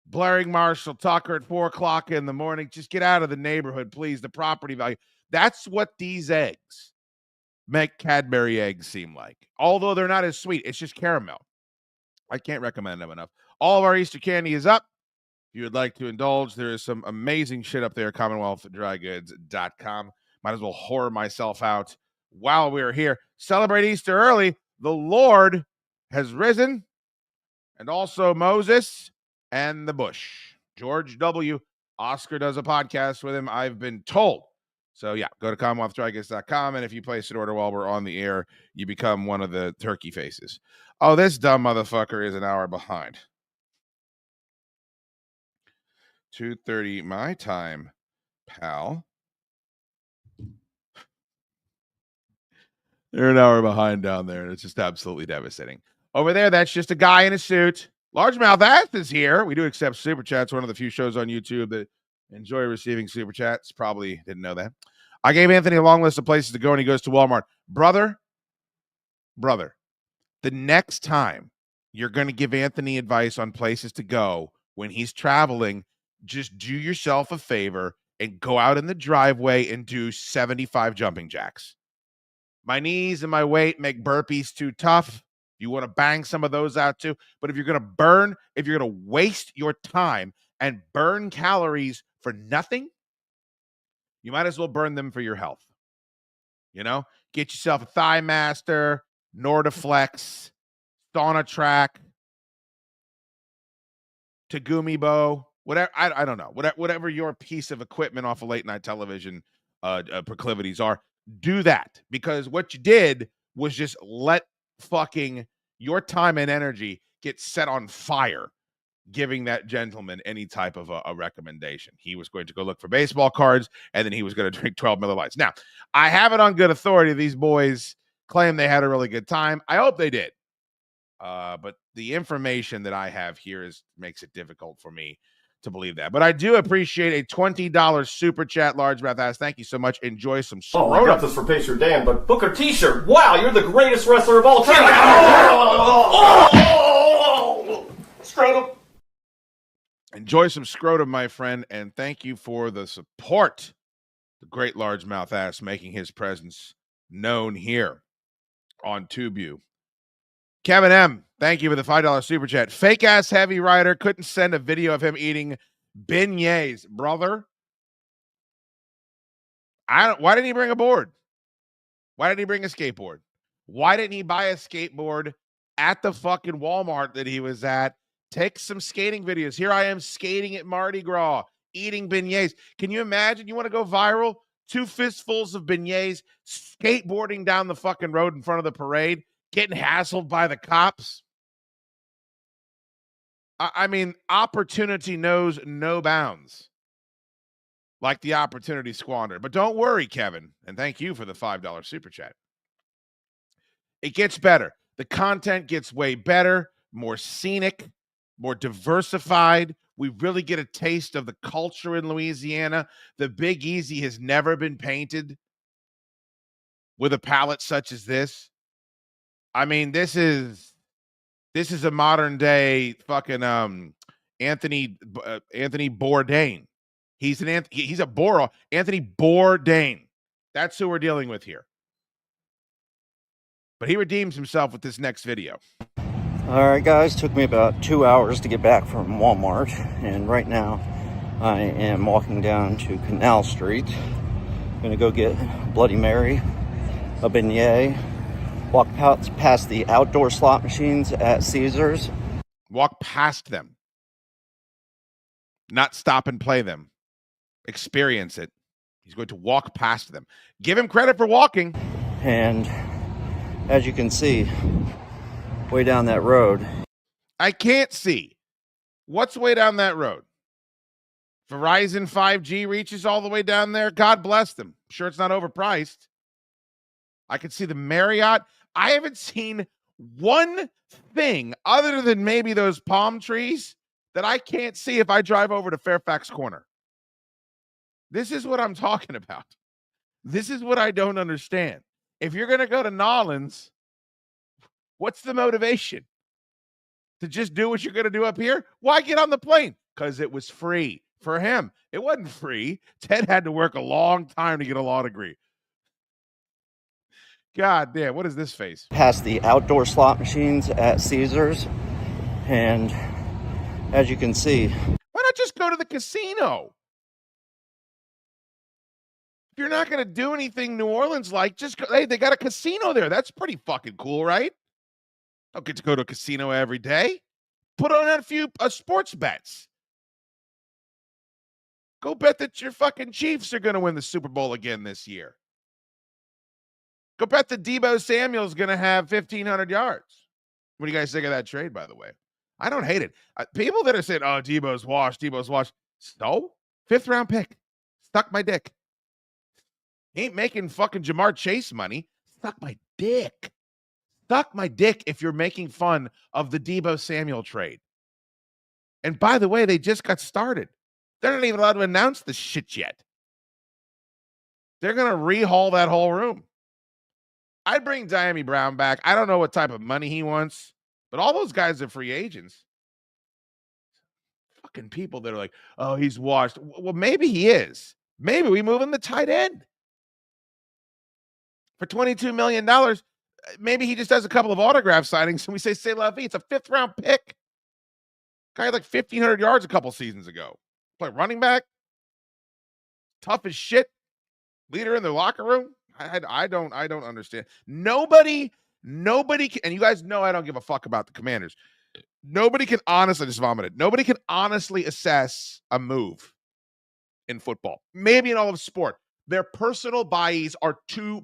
blaring Marshall Tucker at 4 o'clock in the morning. Just get out of the neighborhood, please. The property value. That's what these eggs make Cadbury eggs seem like. Although they're not as sweet. It's just caramel. I can't recommend them enough. All of our Easter candy is up. If you would like to indulge, there is some amazing shit up there, CommonwealthDryGoods.com. Might as well whore myself out while we're here. Celebrate Easter early. The Lord has risen. And also Moses and the Bush. George W. Oscar does a podcast with him, I've been told. So, yeah, go to CommonwealthDryGoods.com, and if you place an order while we're on the air, you become one of the turkey faces. Oh, this dumb motherfucker is an hour behind. 2:30 my time, pal. They're an hour behind down there, and it's just absolutely devastating. Over there, that's just a guy in a suit. Largemouth Ass is here. We do accept Super Chats, one of the few shows on YouTube that enjoy receiving Super Chats. Probably didn't know that. I gave Anthony a long list of places to go, and he goes to Walmart. Brother, the next time you're going to give Anthony advice on places to go when he's traveling, just do yourself a favor and go out in the driveway and do 75 jumping jacks. My knees and my weight make burpees too tough. You want to bang some of those out too. But if you're going to waste your time and burn calories for nothing, you might as well burn them for your health. You know, get yourself a Thigh Master, Nordaflex, Sauna Track, Tagumi Bow, whatever. I don't know. Whatever your piece of equipment off of late night television proclivities are, do that. Because what you did was just let fucking your time and energy get set on fire giving that gentleman any type of a recommendation. He was going to go look for baseball cards, and then he was going to drink 12 Miller Lights. Now, I have it on good authority these boys claim they had a really good time. I hope they did. But the information that I have here makes it difficult for me to believe that. But I do appreciate a $20 super chat, Largemouth Ass. Thank you so much. Enjoy some scrotum. Oh, I got this for Pacer Dan, but Booker T-shirt. Wow, you're the greatest wrestler of all time. Scrotum. Enjoy some scrotum, my friend, and thank you for the support. The great Largemouth Ass making his presence known here on TubeU. Kevin M., thank you for the $5 super chat. Fake ass heavy rider couldn't send a video of him eating beignets, brother. Why didn't he bring a board? Why didn't he bring a skateboard? Why didn't he buy a skateboard at the fucking Walmart that he was at? Take some skating videos. Here I am skating at Mardi Gras, eating beignets. Can you imagine? You want to go viral? 2 fistfuls of beignets, skateboarding down the fucking road in front of the parade, getting hassled by the cops. I mean, opportunity knows no bounds. Like the opportunity squandered. But don't worry, Kevin. And thank you for the $5 super chat. It gets better. The content gets way better, more scenic, more diversified. We really get a taste of the culture in Louisiana. The Big Easy has never been painted with a palette such as this. I mean, this is a modern day fucking Anthony Bourdain. He's a Boro. Anthony Bourdain. That's who we're dealing with here. But he redeems himself with this next video. All right, guys, took me about 2 hours to get back from Walmart, and right now I am walking down to Canal Street. Gonna go get Bloody Mary, a beignet, walk past the outdoor slot machines at Caesars. Walk past them. Not stop and play them. Experience it. He's going to walk past them. Give him credit for walking. And as you can see, way down that road. I can't see. What's way down that road? Verizon 5G reaches all the way down there. God bless them. I'm sure it's not overpriced. I can see the Marriott. I haven't seen one thing other than maybe those palm trees that I can't see if I drive over to Fairfax Corner. This is what I'm talking about. This is what I don't understand. If you're going to go to Nollins, what's the motivation? To just do what you're going to do up here? Why get on the plane? Because it was free for him. It wasn't free. Ted had to work a long time to get a law degree. God damn, what is this face? Past the outdoor slot machines at Caesars. And as you can see, Why not just go to the casino? If you're not going to do anything New Orleans like, just go. Hey, they got a casino there. That's pretty fucking cool, right? Don't get to go to a casino every day. Put on a few sports bets. Go bet that your fucking Chiefs are going to win the Super Bowl again this year. Go bet that Deebo Samuel's going to have 1,500 yards. What do you guys think of that trade, by the way? I don't hate it. People that are saying, oh, Deebo's washed. So, 5th round pick. Suck my dick. Ain't making fucking Jamar Chase money. Suck my dick. Suck my dick if you're making fun of the Deebo Samuel trade. And by the way, they just got started. They're not even allowed to announce the shit yet. They're going to rehaul that whole room. I'd bring Diami Brown back. I don't know what type of money he wants, but all those guys are free agents. Fucking people that are like, oh, he's washed. Well, maybe he is. Maybe we move him to tight end. For $22 million, maybe he just does a couple of autograph signings and we say la vie. It's a 5th round pick. Guy had like 1,500 yards a couple seasons ago. Play running back. Tough as shit. Leader in the locker room. I don't understand. Nobody can, and you guys know I don't give a fuck about the Commanders. Nobody can honestly, just vomited. Nobody can honestly assess a move in football. Maybe in all of sport. Their personal biases are too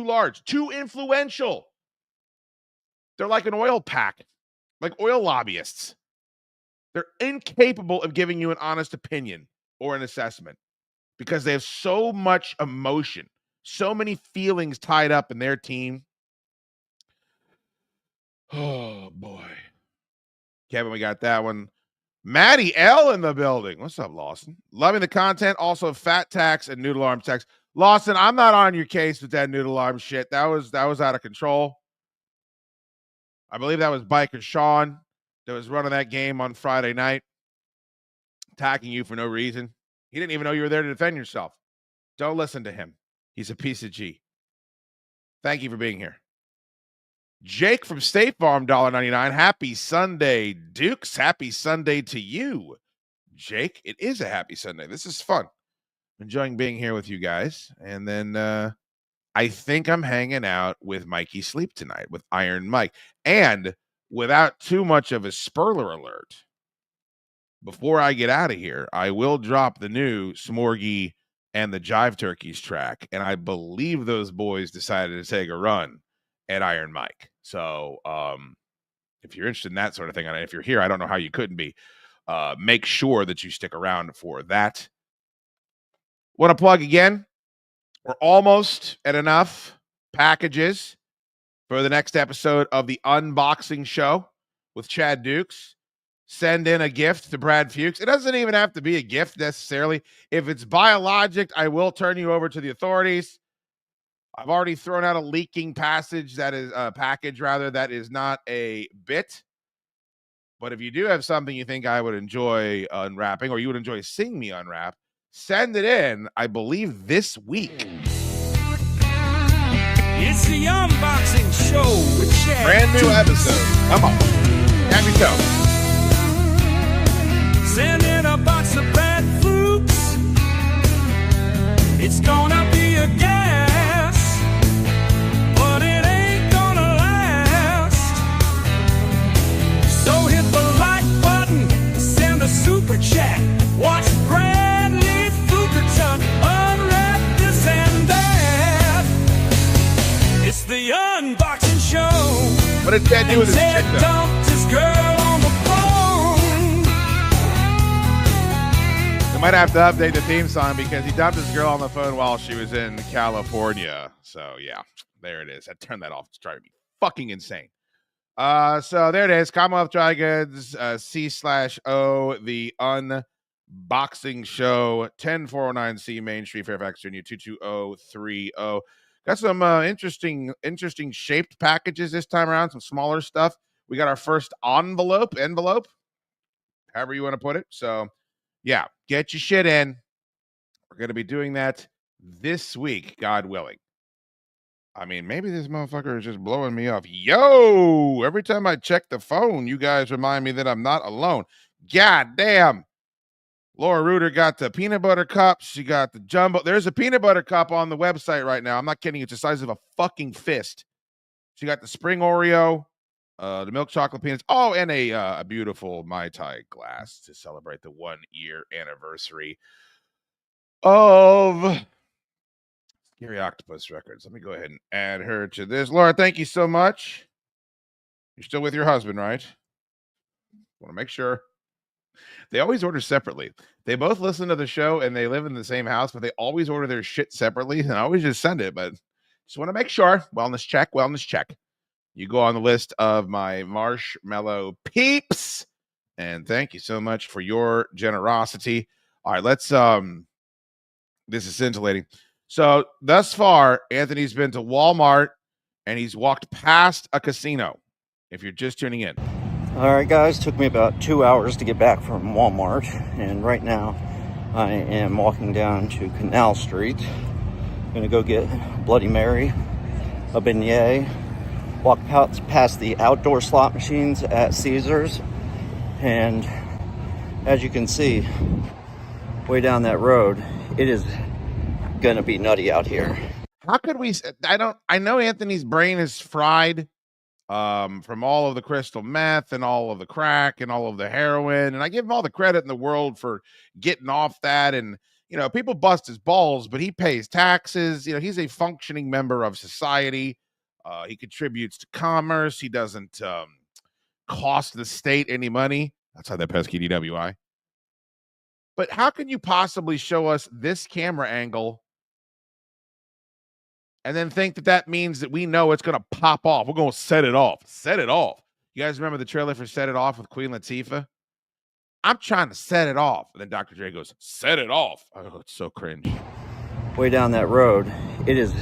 large, too influential. They're like an oil pack, like oil lobbyists. They're incapable of giving you an honest opinion or an assessment because they have so much emotion, so many feelings tied up in their team. Oh, boy. Kevin, we got that one. Maddie L in the building. What's up, Lawson? Loving the content. Also, fat tax and noodle arm tax. Lawson, I'm not on your case with that noodle arm shit. That was out of control. I believe that was Biker Sean that was running that game on Friday night, attacking you for no reason. He didn't even know you were there to defend yourself. Don't listen to him. He's a piece of G. Thank you for being here. Jake from State Farm, $1.99. Happy Sunday, Dukes. Happy Sunday to you, Jake. It is a happy Sunday. This is fun. Enjoying being here with you guys. And then I think I'm hanging out with Mikey Sleep tonight, with Iron Mike. And without too much of a spoiler alert, before I get out of here, I will drop the new Smorgy and the Jive Turkeys track. And I believe those boys decided to take a run at Iron Mike. So if you're interested in that sort of thing, and if you're here, I don't know how you couldn't be. Make sure that you stick around for that. Want to plug again? We're almost at enough packages for the next episode of the unboxing show with chaddukes. Send in a gift to Brad Fuchs. It doesn't even have to be a gift necessarily. If it's biologic, I will turn you over to the authorities. I've already thrown out a leaking package that is not a bit. But if you do have something you think I would enjoy unwrapping, or you would enjoy seeing me unwrap, send it in, I believe, this week. It's the unboxing show with Chad. Brand new episode. Come on. Happy show. Send in a box of bad fruits. It's gonna be a gas, but it ain't gonna last. So hit the like button, send a super chat. Watch Bradley Fukerton unwrap this and that. It's the unboxing show. What did Chad do with his chick, though? Dumped his girl on the phone. I might have to update the theme song because he dumped his girl on the phone while she was in California. So, yeah, there it is. I turned that off. It's driving me fucking insane. So there it is. Commonwealth Dry Goods, C/O, the unboxing show, 10409C Main Street, Fairfax, Virginia, 22030. Got some interesting shaped packages this time around, some smaller stuff. We got our first envelope, however you want to put it. So, yeah, get your shit in. We're going to be doing that this week, God willing. I mean, maybe this motherfucker is just blowing me off. Yo, every time I check the phone, you guys remind me that I'm not alone. God damn. Laura Reuter got the peanut butter cups. She got the jumbo. There's a peanut butter cup on the website right now. I'm not kidding. It's the size of a fucking fist. She got the spring Oreo, the milk chocolate peanuts. Oh, and a beautiful Mai Tai glass to celebrate the 1-year anniversary of Scary Octopus Records. Let me go ahead and add her to this. Laura, thank you so much. You're still with your husband, right? Want to make sure. They always order separately. They both listen to the show and they live in the same house, but they always order their shit separately. And I always just send it, but just want to make sure. Wellness check. You go on the list of my marshmallow peeps. And thank you so much for your generosity. All right, let's this is scintillating. So thus far, Anthony's been to Walmart and he's walked past a casino. If you're just tuning in. All right, guys, took me about 2 hours to get back from Walmart, and right now I am walking down to Canal Street. Gonna go get Bloody Mary, a beignet, walk past the outdoor slot machines at Caesars, and as you can see, way down that road, it is gonna be nutty out here. How could we? I know Anthony's brain is fried from all of the crystal meth and all of the crack and all of the heroin. And I give him all the credit in the world for getting off that. And, you know, people bust his balls, but he pays taxes. You know, he's a functioning member of society. He contributes to commerce. He doesn't cost the state any money outside that pesky DWI. But how can you possibly show us this camera angle and then think that that means that we know it's going to pop off? We're going to set it off. Set it off. You guys remember the trailer for Set It Off with Queen Latifah? I'm trying to set it off. And then Dr. Dre goes, set it off. Oh, it's so cringe. Way down that road, it is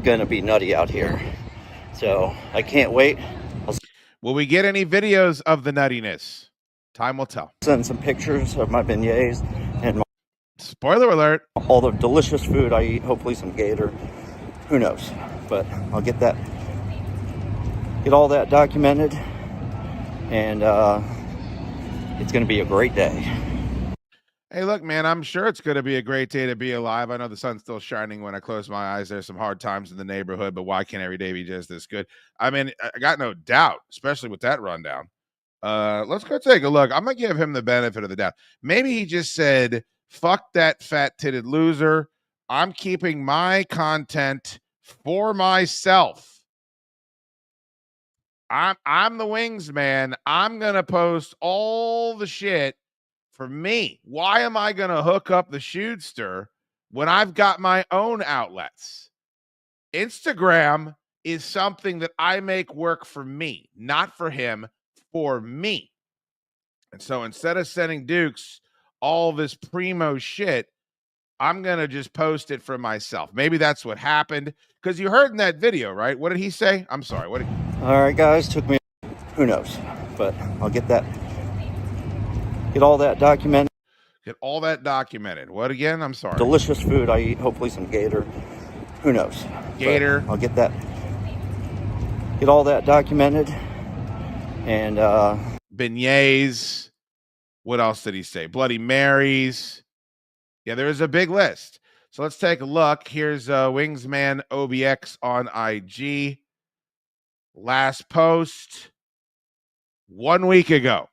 going to be nutty out here. So I can't wait. Will we get any videos of the nuttiness? Time will tell. Send some pictures of my beignets and spoiler alert, all the delicious food I eat. Hopefully some gator. Who knows? But I'll get all that documented, and it's going to be a great day. Hey, look, man, I'm sure it's going to be a great day to be alive. I know the sun's still shining when I close my eyes. There's some hard times in the neighborhood, but why can't every day be just this good? I mean, I got no doubt, especially with that rundown. Let's go take a look. I'm going to give him the benefit of the doubt. Maybe he just said, fuck that fat-titted loser. I'm keeping my content for myself. I'm the wings man. I'm going to post all the shit for me. Why am I going to hook up the shootster when I've got my own outlets? Instagram is something that I make work for me, not for him, for me. And so instead of sending Dukes all this primo shit, I'm going to just post it for myself. Maybe that's what happened, because you heard in that video, right? What did he say? I'm sorry. What did All right, guys, took me, who knows, but I'll get all that documented. Get all that documented. What again? I'm sorry. Delicious food I eat, hopefully some gator, who knows. Gator. But I'll get all that documented. And beignets. What else did he say? Bloody Marys. Yeah, there is a big list. So let's take a look. Here's Wingsman OBX on IG. Last post 1 week ago.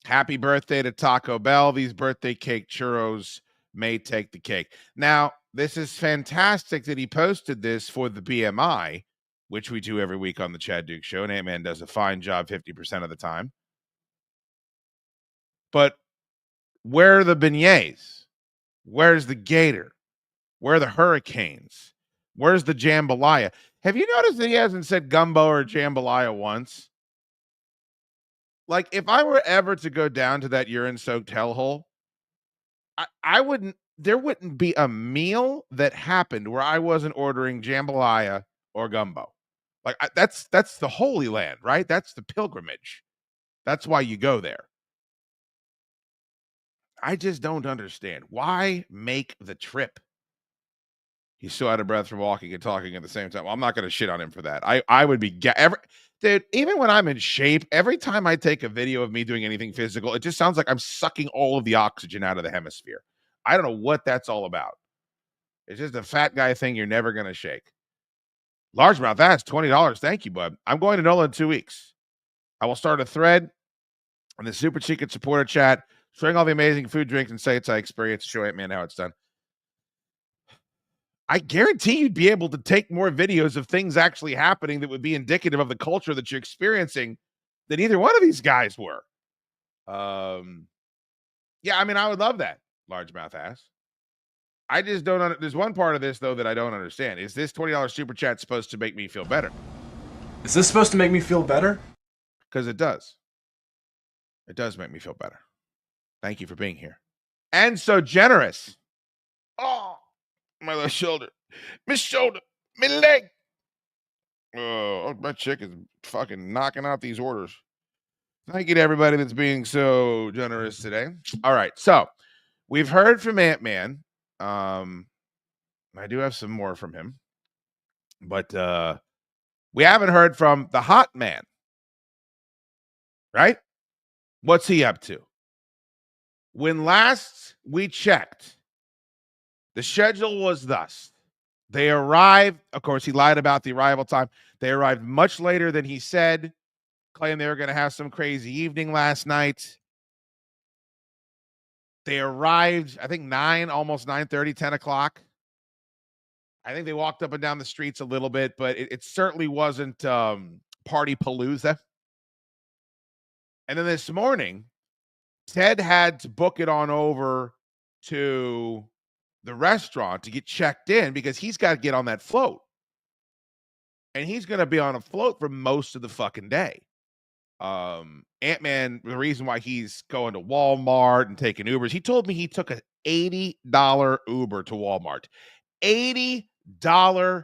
Happy birthday to Taco Bell. These birthday cake churros may take the cake. Now, this is fantastic that he posted this for the BMI, which we do every week on the Chaddukes show, and Ant-Man does a fine job 50% of the time. But where are the beignets? Where's the gator? Where are the hurricanes? Where's the jambalaya? Have you noticed that he hasn't said gumbo or jambalaya once? Like, if I were ever to go down to that urine-soaked hellhole, I wouldn't, there wouldn't be a meal that happened where I wasn't ordering jambalaya or gumbo. Like, that's the Holy Land, right? That's the pilgrimage. That's why you go there. I just don't understand. Why make the trip? He's so out of breath from walking and talking at the same time. Well, I'm not going to shit on him for that. I would be dude, even when I'm in shape, every time I take a video of me doing anything physical, it just sounds like I'm sucking all of the oxygen out of the hemisphere. I don't know what that's all about. It's just a fat guy thing you're never going to shake. Largemouth, that's $20. Thank you, bud. I'm going to NOLA in 2 weeks. I will start a thread in the super secret supporter chat, showing all the amazing food, drinks, and sights I experienced. Show Ant-Man how it's done. I guarantee you'd be able to take more videos of things actually happening that would be indicative of the culture that you're experiencing than either one of these guys were. Yeah, I mean, I would love that, Largemouth ass. I just don't. There's one part of this, though, that I don't understand. Is this $20 super chat supposed to make me feel better? Is this supposed to make me feel better? Because it does. It does make me feel better. Thank you for being here. And so generous. Oh. My left shoulder, my shoulder, my leg. Oh, my chick is fucking knocking out these orders. Thank you to everybody that's being so generous today. All right, so we've heard from Ant-Man. I do have some more from him, but we haven't heard from the Hot Man. Right? What's he up to? When last we checked, the schedule was thus. They arrived, of course, he lied about the arrival time. They arrived much later than he said, claimed they were going to have some crazy evening last night. They arrived, I think, almost 9:30, 10 o'clock. I think they walked up and down the streets a little bit, but it certainly wasn't party palooza. And then this morning, Ted had to book it on over to the restaurant to get checked in because he's got to get on that float. And he's going to be on a float for most of the fucking day. Ant-Man, the reason why he's going to Walmart and taking Ubers, he told me he took an $80 Uber to Walmart. $80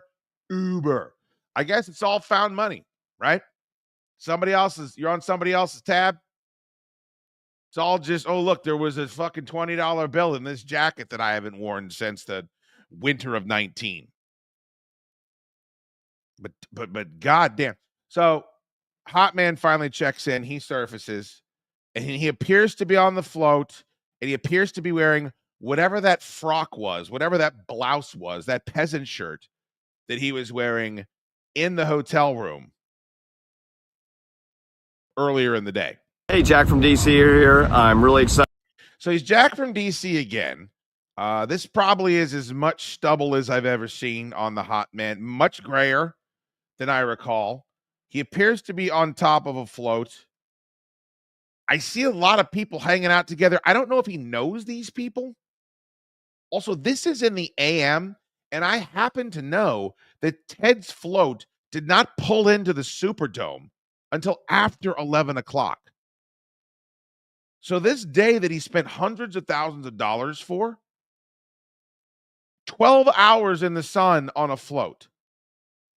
Uber. I guess it's all found money, right? You're on somebody else's tab. It's all just, oh, look, there was a fucking $20 bill in this jacket that I haven't worn since the winter of 19. But goddamn. So Hot Man finally checks in. He surfaces and he appears to be on the float, and he appears to be wearing whatever that frock was, whatever that blouse was, that peasant shirt that he was wearing in the hotel room earlier in the day. Hey, Jack from DC here. I'm really excited. So he's Jack from DC again. This probably is as much stubble as I've ever seen on the hot man, much grayer than I recall. He appears to be on top of a float. I see a lot of people hanging out together. I don't know if he knows these people. Also, this is in the AM, and I happen to know that Ted's float did not pull into the Superdome until after 11 o'clock. So this day that he spent hundreds of thousands of dollars for, 12 hours in the sun on a float.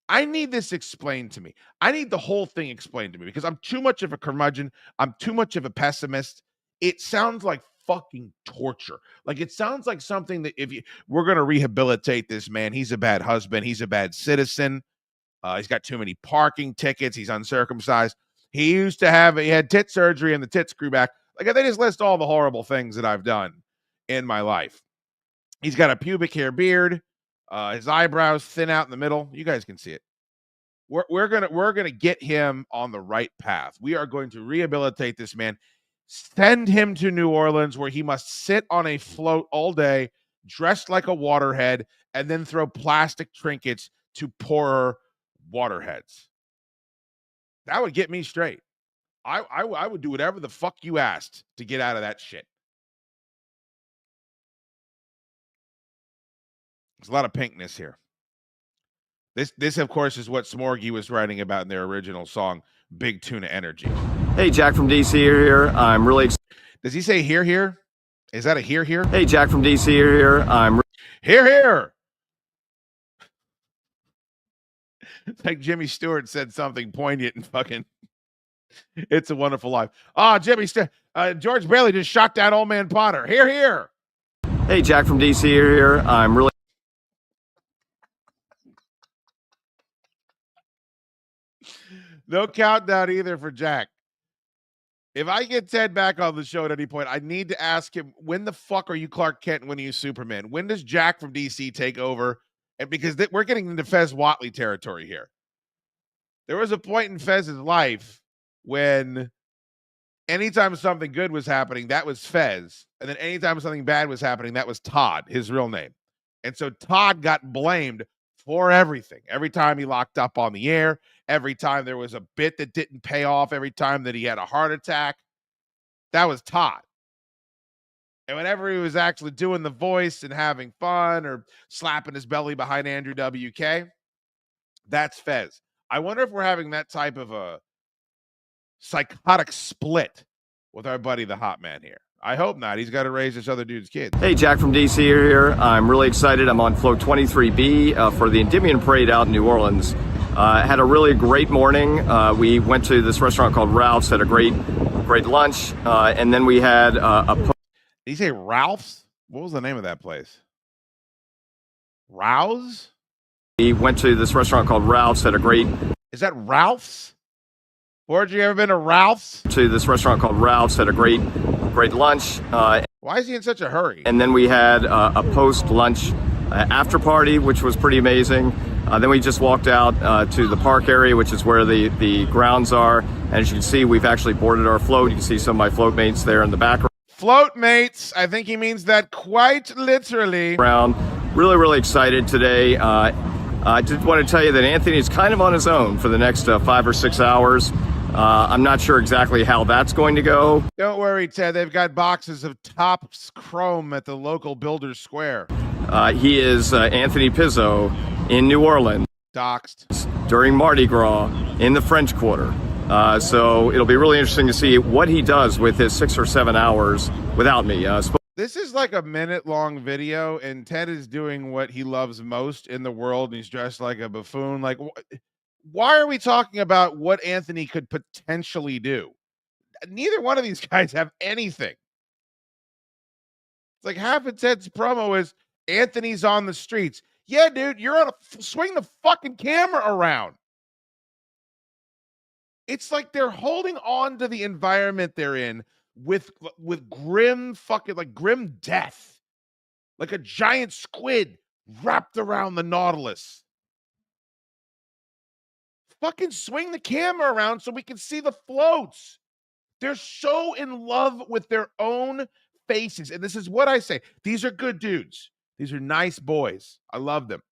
I need this explained to me. I need the whole thing explained to me because I'm too much of a curmudgeon. I'm too much of a pessimist. It sounds like fucking torture. Like it sounds like something that we're going to rehabilitate this man. He's a bad husband. He's a bad citizen. He's got too many parking tickets. He's uncircumcised. He had tit surgery and the tits grew back. Like they just list all the horrible things that I've done in my life. He's got a pubic hair beard. His eyebrows thin out in the middle. You guys can see it. We're gonna get him on the right path. We are going to rehabilitate this man. Send him to New Orleans where he must sit on a float all day, dressed like a waterhead, and then throw plastic trinkets to poorer waterheads. That would get me straight. I would do whatever the fuck you asked to get out of that shit. There's a lot of pinkness here. This of course, is what Smorgy was writing about in their original song, Big Tuna Energy. Hey, Jack from DC here. I'm really excited. Does he say here? Is that a here? Hey, Jack from DC here. I'm here. It's like Jimmy Stewart said something poignant and fucking It's a Wonderful Life. George Bailey just shot down old man Potter. Here. Hey, Jack from DC here. I'm really No countdown either for Jack. If I get Ted back on the show at any point, I need to ask him, when the fuck are you Clark Kent and when are you Superman? When does Jack from DC take over? And because we're getting into Fez Whatley territory here. There was a point in Fez's life when anytime something good was happening, that was Fez. And then anytime something bad was happening, that was Todd, his real name. And so Todd got blamed for everything. Every time he locked up on the air, every time there was a bit that didn't pay off, every time that he had a heart attack, that was Todd. And whenever he was actually doing the voice and having fun or slapping his belly behind Andrew WK, that's Fez. I wonder if we're having that type of a psychotic split with our buddy, the Hot Man here. I hope not. He's got to raise this other dude's kids. Hey, Jack from DC here. I'm really excited. I'm on float 23B for the Endymion Parade out in New Orleans. Had a really great morning. We went to this restaurant called Ralph's, had a great lunch, and then we had Did you say Ralph's? What was the name of that place? Rouse? We went to this restaurant called Ralph's, had a great... Is that Ralph's? Or had you ever been to Ralph's? To this restaurant called Ralph's, had a great lunch. Why is he in such a hurry? And then we had a post-lunch after party, which was pretty amazing. Then we just walked out to the park area, which is where the grounds are. And as you can see, we've actually boarded our float. You can see some of my float mates there in the background. Float mates. I think he means that quite literally. Really, really excited today. I just want to tell you that Anthony is kind of on his own for the next 5 or 6 hours. I'm not sure exactly how that's going to go. Don't worry, Ted. They've got boxes of Topps Chrome at the local Builders Square. He is Anthony Pizzo in New Orleans. Doxed. During Mardi Gras in the French Quarter. So it'll be really interesting to see what he does with his 6 or 7 hours without me. This is like a minute-long video, and Ted is doing what he loves most in the world, and he's dressed like a buffoon. Like, why are we talking about what Anthony could potentially do? Neither one of these guys have anything. It's like half of Ted's promo is Anthony's on the streets. Yeah, dude, you're on swing the fucking camera around. It's like they're holding on to the environment they're in with grim fucking like grim death, like a giant squid wrapped around the Nautilus. Fucking swing the camera around so we can see the floats. They're so in love with their own faces. And this is what I say. These are good dudes. These are nice boys. I love them.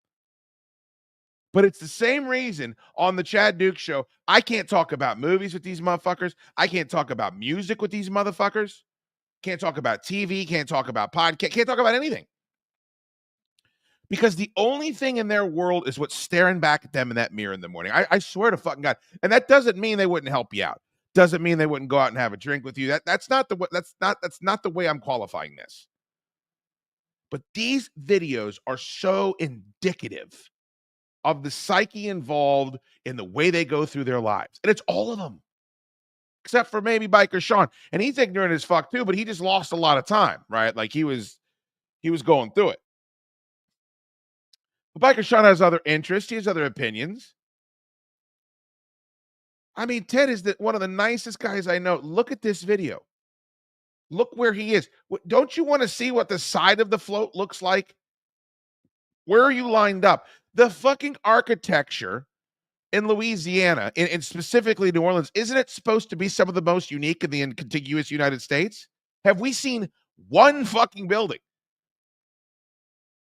But it's the same reason on the Chad Duke show, I can't talk about movies with these motherfuckers. I can't talk about music with these motherfuckers. Can't talk about TV. Can't talk about podcast. Can't talk about anything. Because the only thing in their world is what's staring back at them in that mirror in the morning. I swear to fucking God. And that doesn't mean they wouldn't help you out. Doesn't mean they wouldn't go out and have a drink with you. That's not the way I'm qualifying this. But these videos are so indicative of the psyche involved in the way they go through their lives. And it's all of them. Except for maybe Biker Sean. And he's ignorant as fuck too, but he just lost a lot of time, right? Like he was going through it. But Biker Sean has other interests. He has other opinions. I mean, Ted is one of the nicest guys I know. Look at this video. Look where he is. Don't you want to see what the side of the float looks like? Where are you lined up? The fucking architecture in Louisiana, and specifically New Orleans, isn't it supposed to be some of the most unique in the contiguous United States? Have we seen one fucking building?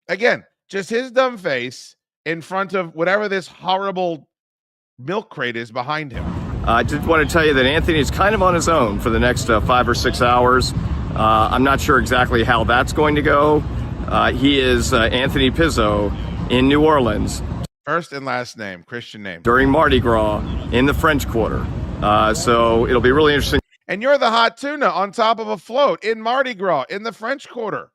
Again, just his dumb face in front of whatever this horrible milk crate is behind him. I just want to tell you that Anthony is kind of on his own for the next 5 or 6 hours. I'm not sure exactly how that's going to go. He is Anthony Pizzo in New Orleans. First and last name, Christian name. During Mardi Gras in the French Quarter. So it'll be really interesting. And you're the hot tuna on top of a float in Mardi Gras in the French Quarter.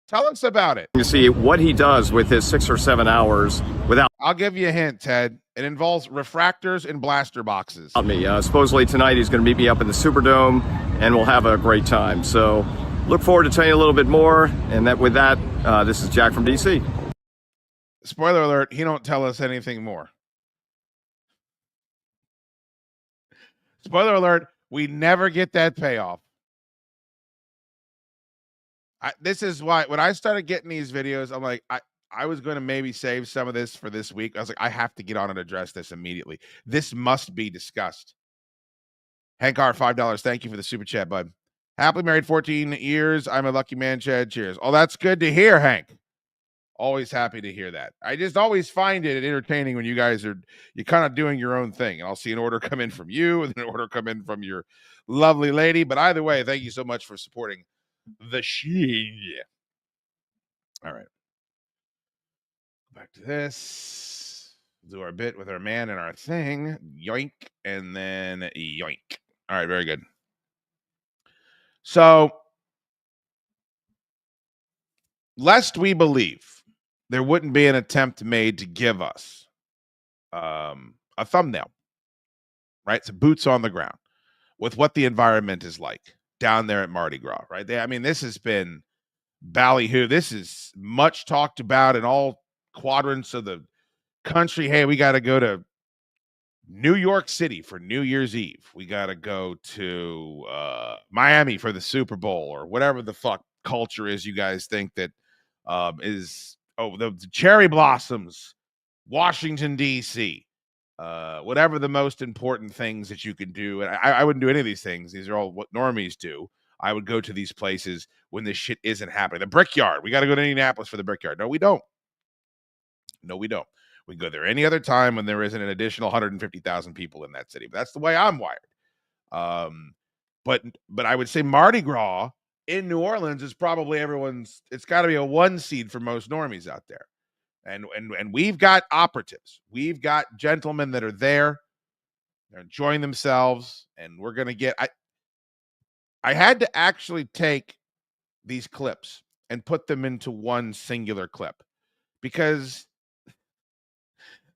Tell us about it. To see what he does with his 6 or 7 hours without. I'll give you a hint, Ted. It involves refractors and blaster boxes. Me. Supposedly tonight he's going to meet me up in the Superdome, and we'll have a great time. So look forward to telling you a little bit more. And with that, this is Jack from DC. Spoiler alert, he don't tell us anything more. Spoiler alert, we never get that payoff. This is why when I started getting these videos, I'm like, I was going to maybe save some of this for this week. I was like, I have to get on and address this immediately. This must be discussed. Hank R, $5. Thank you for the super chat, bud. Happily married 14 years. I'm a lucky man, Chad. Cheers. Oh, that's good to hear, Hank. Always happy to hear that. I just always find it entertaining when you guys you're kind of doing your own thing. And I'll see an order come in from you and an order come in from your lovely lady. But either way, thank you so much for supporting the shit. All right. Back to this. Do our bit with our man and our thing. Yoink. And then yoink. All right. Very good. So, lest we believe there wouldn't be an attempt made to give us a thumbnail, right? So boots on the ground with what the environment is like down there at Mardi Gras, right? I mean, this has been ballyhoo. This is much talked about in all quadrants of the country. Hey, we got to go to New York City for New Year's Eve. We got to go to Miami for the Super Bowl or whatever the fuck culture is you guys think that is the cherry blossoms, Washington, D.C., whatever the most important things that you can do. And I wouldn't do any of these things. These are all what normies do. I would go to these places when this shit isn't happening. The Brickyard. We got to go to Indianapolis for the Brickyard. No, we don't. No, we don't. We go there any other time when there isn't an additional 150,000 people in that city. But that's the way I'm wired. But I would say Mardi Gras in New Orleans is probably it's got to be a 1 seed for most normies out there. And we've got operatives. We've got gentlemen that are there. They're enjoying themselves. And we're going to get, I had to actually take these clips and put them into one singular clip because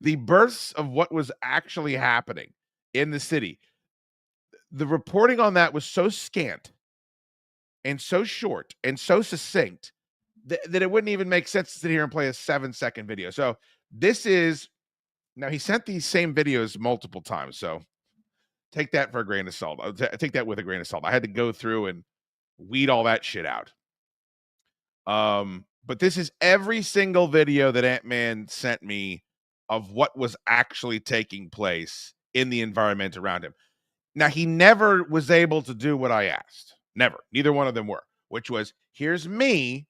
the bursts of what was actually happening in the city, the reporting on that was so scant and so short and so succinct that it wouldn't even make sense to sit here and play a 7-second video. So this is, now he sent these same videos multiple times. So take that for a grain of salt. Take that with a grain of salt. I had to go through and weed all that shit out. But this is every single video that Ant-Man sent me of what was actually taking place in the environment around him. Now, he never was able to do what I asked. Never. Neither one of them were, which was, here's me.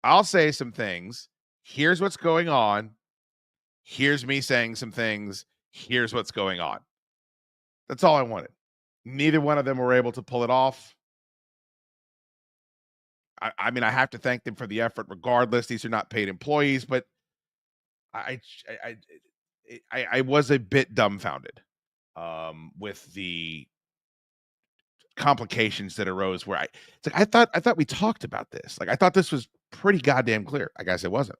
I'll say some things. Here's what's going on. Here's me saying some things. Here's what's going on. That's all I wanted. Neither one of them were able to pull it off. I mean, I have to thank them for the effort regardless. These are not paid employees, but I was a bit dumbfounded with the complications that arose where it's like I thought we talked about this. Like I thought this was pretty goddamn clear. I guess it wasn't.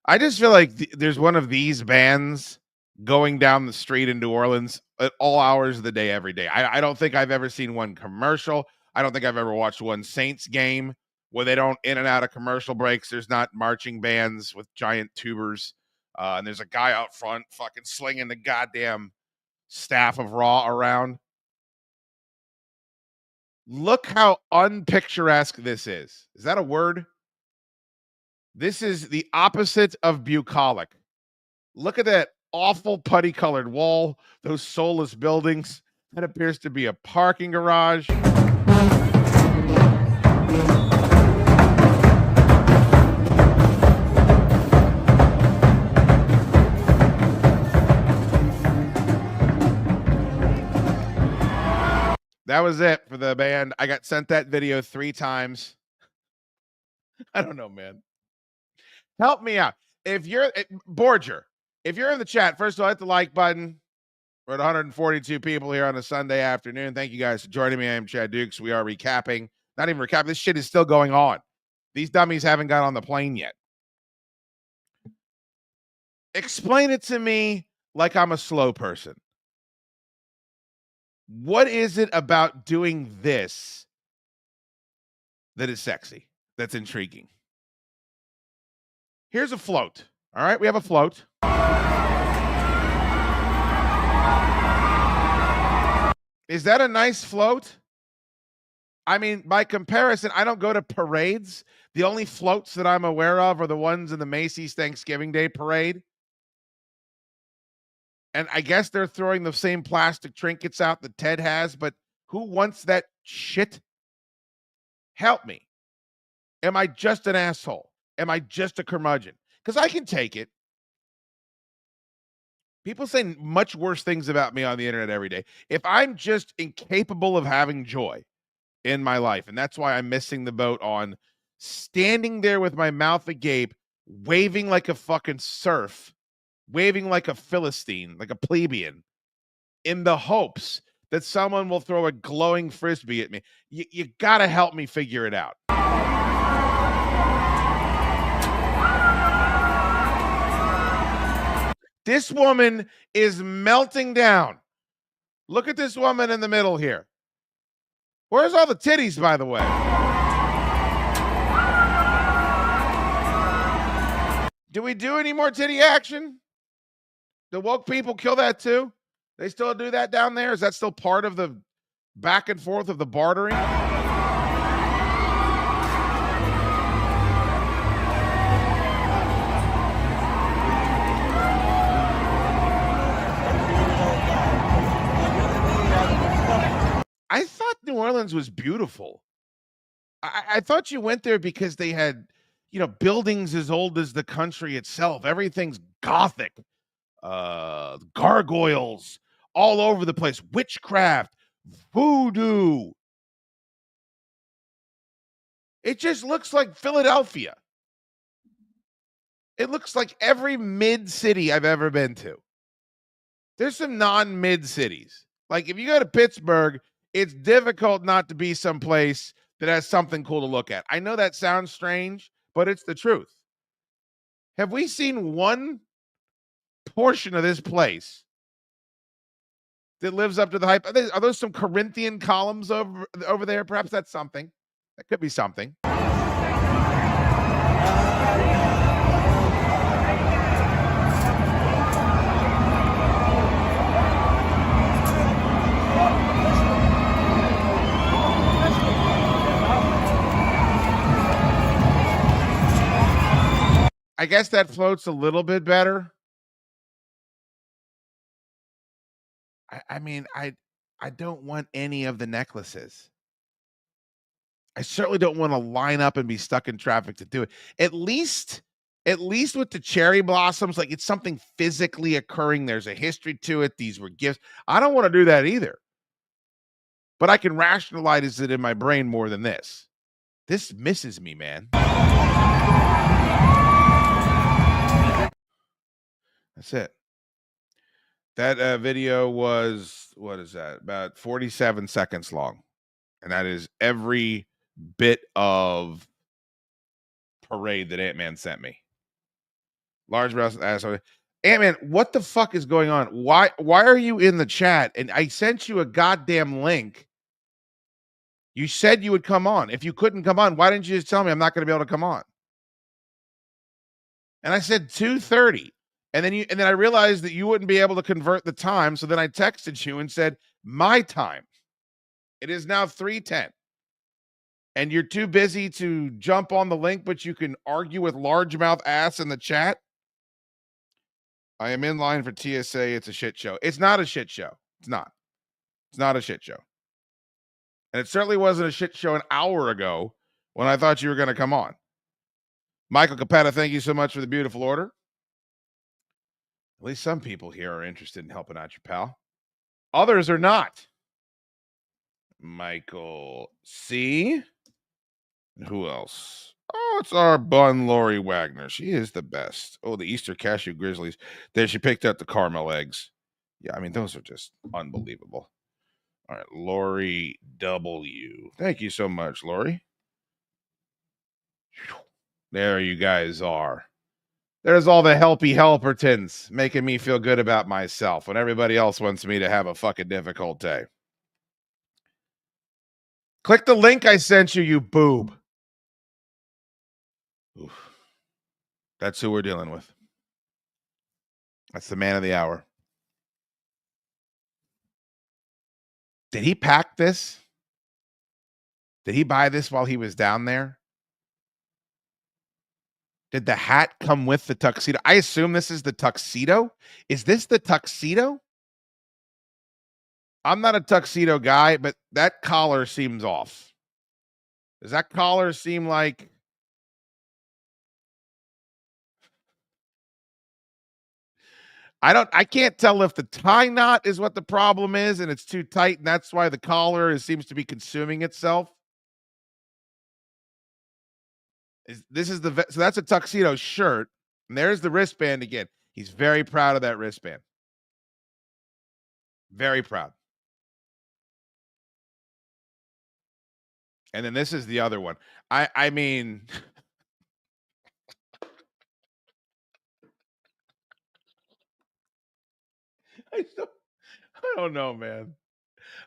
I just feel like there's one of these bands going down the street in New Orleans at all hours of the day, every day. I don't think I've ever seen one commercial. I don't think I've ever watched one Saints game where they don't in and out of commercial breaks. There's not marching bands with giant tubers. And there's a guy out front fucking slinging the goddamn staff of Raw around. Look how unpicturesque this is. Is that a word? This is the opposite of bucolic. Look at that awful putty-colored wall, those soulless buildings. That appears to be a parking garage. That was it for the band. I got sent that video 3 times. I don't know, man. Help me out. If you're Borger, if you're in the chat, first of all, hit the like button. We're at 142 people here on a Sunday afternoon. Thank you guys for joining me. I am Chaddukes. We are recapping. Not even recapping. This shit is still going on. These dummies haven't got on the plane yet. Explain it to me like I'm a slow person. What is it about doing this that is sexy, that's intriguing? Here's a float. All right, we have a float. Is that a nice float? I mean, by comparison, I don't go to parades. The only floats that I'm aware of are the ones in the Macy's Thanksgiving Day Parade. And I guess they're throwing the same plastic trinkets out that Ted has, but who wants that shit? Help me. Am I just an asshole? Am I just a curmudgeon? Because I can take it. People say much worse things about me on the internet every day. If I'm just incapable of having joy in my life, and that's why I'm missing the boat on standing there with my mouth agape, waving like a fucking serf, waving like a Philistine, like a plebeian, in the hopes that someone will throw a glowing frisbee at me. You gotta help me figure it out. This woman is melting down. Look at this woman in the middle here. Where's all the titties, by the way? Do we do any more titty action? The woke people kill that too? They still do that down there? Is that still part of the back and forth of the bartering? I thought New Orleans was beautiful. I thought you went there because they had, buildings as old as the country itself. Everything's Gothic. Gargoyles all over the place. Witchcraft. Voodoo. It just looks like Philadelphia. It looks like every mid-city I've ever been to. There's some non-mid cities. Like if you go to Pittsburgh, it's difficult not to be someplace that has something cool to look at. I know that sounds strange, but it's the truth. Have we seen one portion of this place that lives up to the hype? Are those some Corinthian columns over there? Perhaps that's something. That could be something. I guess that floats a little bit better. I mean, I don't want any of the necklaces. I certainly don't want to line up and be stuck in traffic to do it. At least with the cherry blossoms, like it's something physically occurring. There's a history to it. These were gifts. I don't want to do that either. But I can rationalize it in my brain more than this. This misses me, man. That's it. That video was, what is that? About 47 seconds long. And that is every bit of parade that Ant-Man sent me. Large breast asshole. Ant-Man, what the fuck is going on? Why are you in the chat? And I sent you a goddamn link. You said you would come on. If you couldn't come on, why didn't you just tell me I'm not going to be able to come on? And I said 2:30. And then I realized that you wouldn't be able to convert the time. So then I texted you and said, my time. It is now 3:10. And you're too busy to jump on the link, but you can argue with largemouth ass in the chat. I am in line for TSA. It's a shit show. It's not a shit show. It's not. It's not a shit show. And it certainly wasn't a shit show an hour ago when I thought you were going to come on. Michael Capetta, thank you so much for the beautiful order. At least some people here are interested in helping out your pal. Others are not. Michael C. Who else? Oh, it's our bun Lori Wagner. She is the best. Oh, the Easter Cashew Grizzlies. There, she picked up the caramel eggs. Yeah, I mean, those are just unbelievable. All right, Lori W. Thank you so much, Lori. There you guys are. There's all the helpy helpertons making me feel good about myself when everybody else wants me to have a fucking difficult day. Click the link I sent you, you boob. Oof. That's who we're dealing with. That's the man of the hour. Did he pack this? Did he buy this while he was down there? Did the hat come with the tuxedo? I assume this is the tuxedo. Is this the tuxedo? I'm not a tuxedo guy, but that collar seems off. Does that collar seem like... I can't tell if the tie knot is what the problem is and it's too tight and that's why the collar seems to be consuming itself. So that's a tuxedo shirt, and there's the wristband again. He's very proud of that wristband. Very proud. And then this is the other one. I mean, I don't know, man.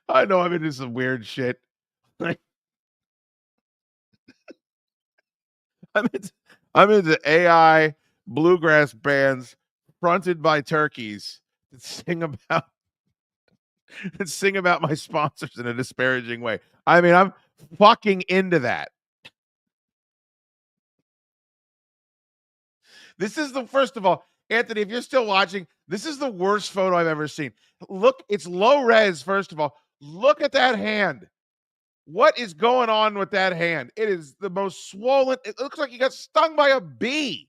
I know I'm into some weird shit. I'm into AI bluegrass bands fronted by turkeys that sing about my sponsors in a disparaging way. I mean, I'm fucking into that. This is first of all, Anthony, if you're still watching, this is the worst photo I've ever seen. Look, it's low res, first of all. Look at that hand. What is going on with that hand? It is the most swollen. It looks like you got stung by a bee.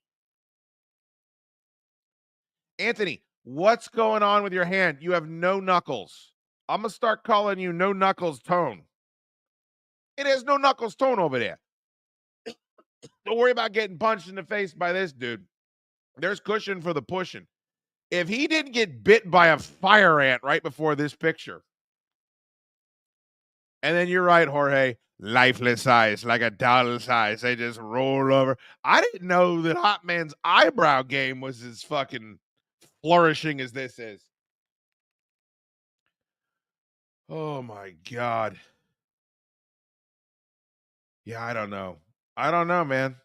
Anthony, what's going on with your hand? You have no knuckles. I'm going to start calling you No Knuckles Tone. It has no knuckles tone over there. Don't worry about getting punched in the face by this dude. There's cushion for the pushing. If he didn't get bit by a fire ant right before this picture, and then you're right, Jorge, lifeless eyes, like a doll's eyes. They just roll over. I didn't know that Hot Man's eyebrow game was as fucking flourishing as this is. Oh, my God. Yeah, I don't know. I don't know, man.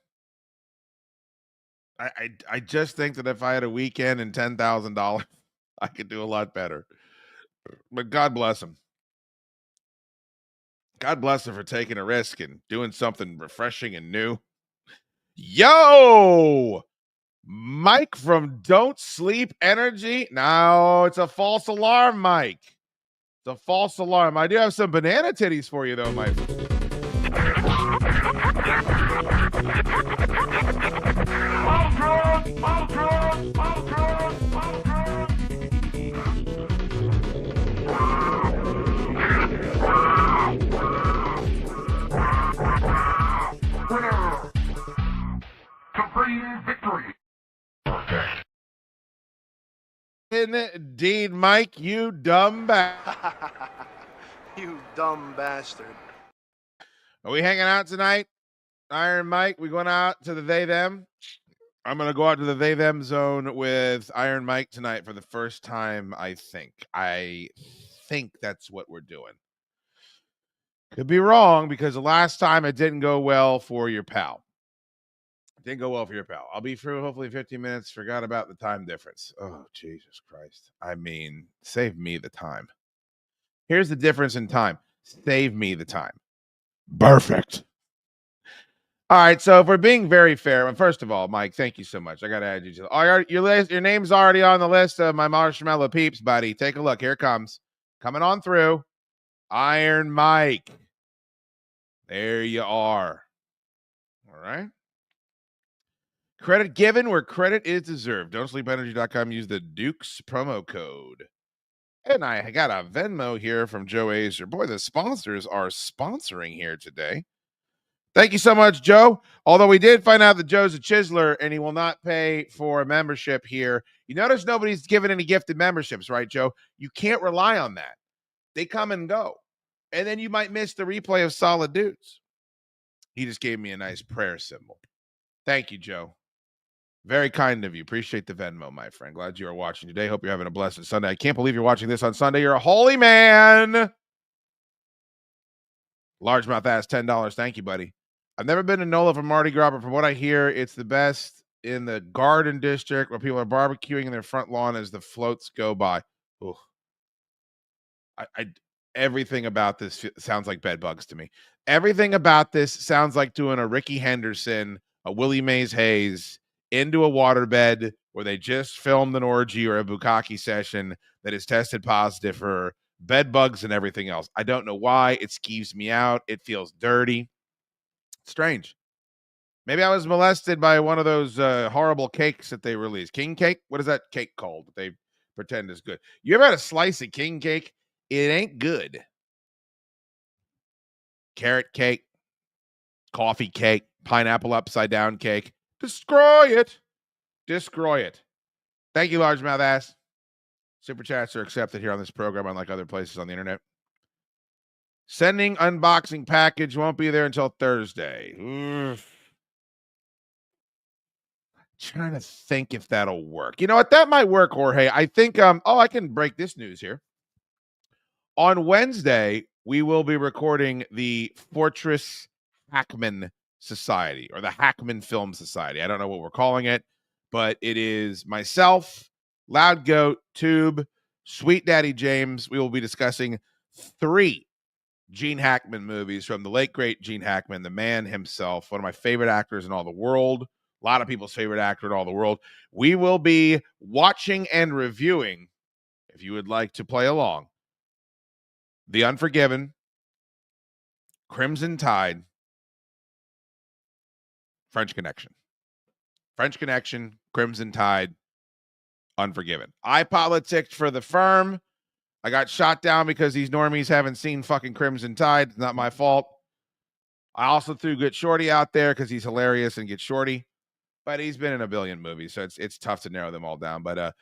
I just think that if I had a weekend and $10,000, I could do a lot better. But God bless him. God bless him for taking a risk and doing something refreshing and new. Yo! Mike from Don't Sleep Energy. No, it's a false alarm, Mike. It's a false alarm. I do have some banana titties for you, though, Mike. Supreme victory. Indeed, Mike, you dumb bastard. You dumb bastard. Are we hanging out tonight? Iron Mike, we going out to the they them? I'm going to go out to the they them zone with Iron Mike tonight for the first time, I think. I think that's what we're doing. Could be wrong because the last time it didn't go well for your pal. Didn't go well for your pal. I'll be through hopefully 15 minutes. Forgot about the time difference. Oh, Jesus Christ. I mean, save me the time. Here's the difference in time. Save me the time. Perfect. All right, so if we're being very fair, and first of all, Mike, thank you so much. I got to add you to your name's already on the list of my marshmallow peeps, buddy. Take a look. Here it comes. Coming on through. Iron Mike. There you are. All right. Credit given where credit is deserved. Don'tSleepEnergy.com. Use the Dukes promo code. And I got a Venmo here from Joe Azer. Boy, the sponsors are sponsoring here today. Thank you so much, Joe. Although we did find out that Joe's a chiseler and he will not pay for a membership here. You notice nobody's given any gifted memberships, right, Joe? You can't rely on that. They come and go. And then you might miss the replay of Solid Dudes. He just gave me a nice prayer symbol. Thank you, Joe. Very kind of you. Appreciate the Venmo, my friend. Glad you are watching today. Hope you're having a blessed Sunday. I can't believe you're watching this on Sunday. You're a holy man. Largemouth ass, $10. Thank you, buddy. I've never been to NOLA for Mardi Gras, but from what I hear, it's the best in the Garden District where people are barbecuing in their front lawn as the floats go by. Ooh. Everything about this sounds like bed bugs to me. Everything about this sounds like doing a Ricky Henderson, a Willie Mays Hayes into a waterbed where they just filmed an orgy or a bukkake session that is tested positive for bed bugs and everything else. I don't know why. It skeeves me out. It feels dirty. Strange. Maybe I was molested by one of those horrible cakes that they release. King cake? What is that cake called that they pretend is good? You ever had a slice of king cake? It ain't good. Carrot cake, coffee cake, pineapple upside down cake. Destroy it. Destroy it. Thank you, largemouth ass. Super chats are accepted here on this program, unlike other places on the internet. Sending unboxing package won't be there until Thursday. Trying to think if that'll work. You know what? That might work, Jorge. I think, I can break this news here. On Wednesday, we will be recording the Fortress Hackman Society or the Hackman Film Society. I don't know what we're calling it, but it is myself, Loud Goat, Tube, Sweet Daddy James. We will be discussing 3 Gene Hackman movies from the late, great Gene Hackman, the man himself, one of my favorite actors in all the world, a lot of people's favorite actor in all the world. We will be watching and reviewing, if you would like to play along, The Unforgiven, Crimson Tide, French Connection. French Connection, Crimson Tide, Unforgiven. I politicked for The Firm. I got shot down because these normies haven't seen fucking Crimson Tide. It's not my fault. I also threw Get Shorty out there because he's hilarious and Get Shorty. But he's been in a billion movies, so it's tough to narrow them all down. But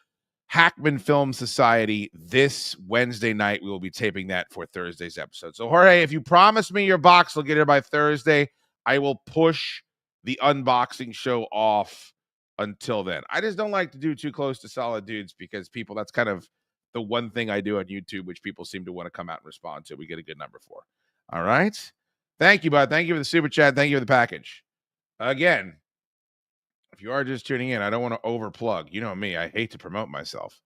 Hackman Film Society this Wednesday night. We will be taping that for Thursday's episode. So, Jorge, if you promise me your box will get here by Thursday, I will push the unboxing show off until then. I just don't like to do too close to Solid Dudes because people, that's kind of the one thing I do on YouTube, which people seem to want to come out and respond to. We get a good number for. All right. Thank you, bud. Thank you for the super chat. Thank you for the package. Again, if you are just tuning in, I don't want to overplug. You know me. I hate to promote myself.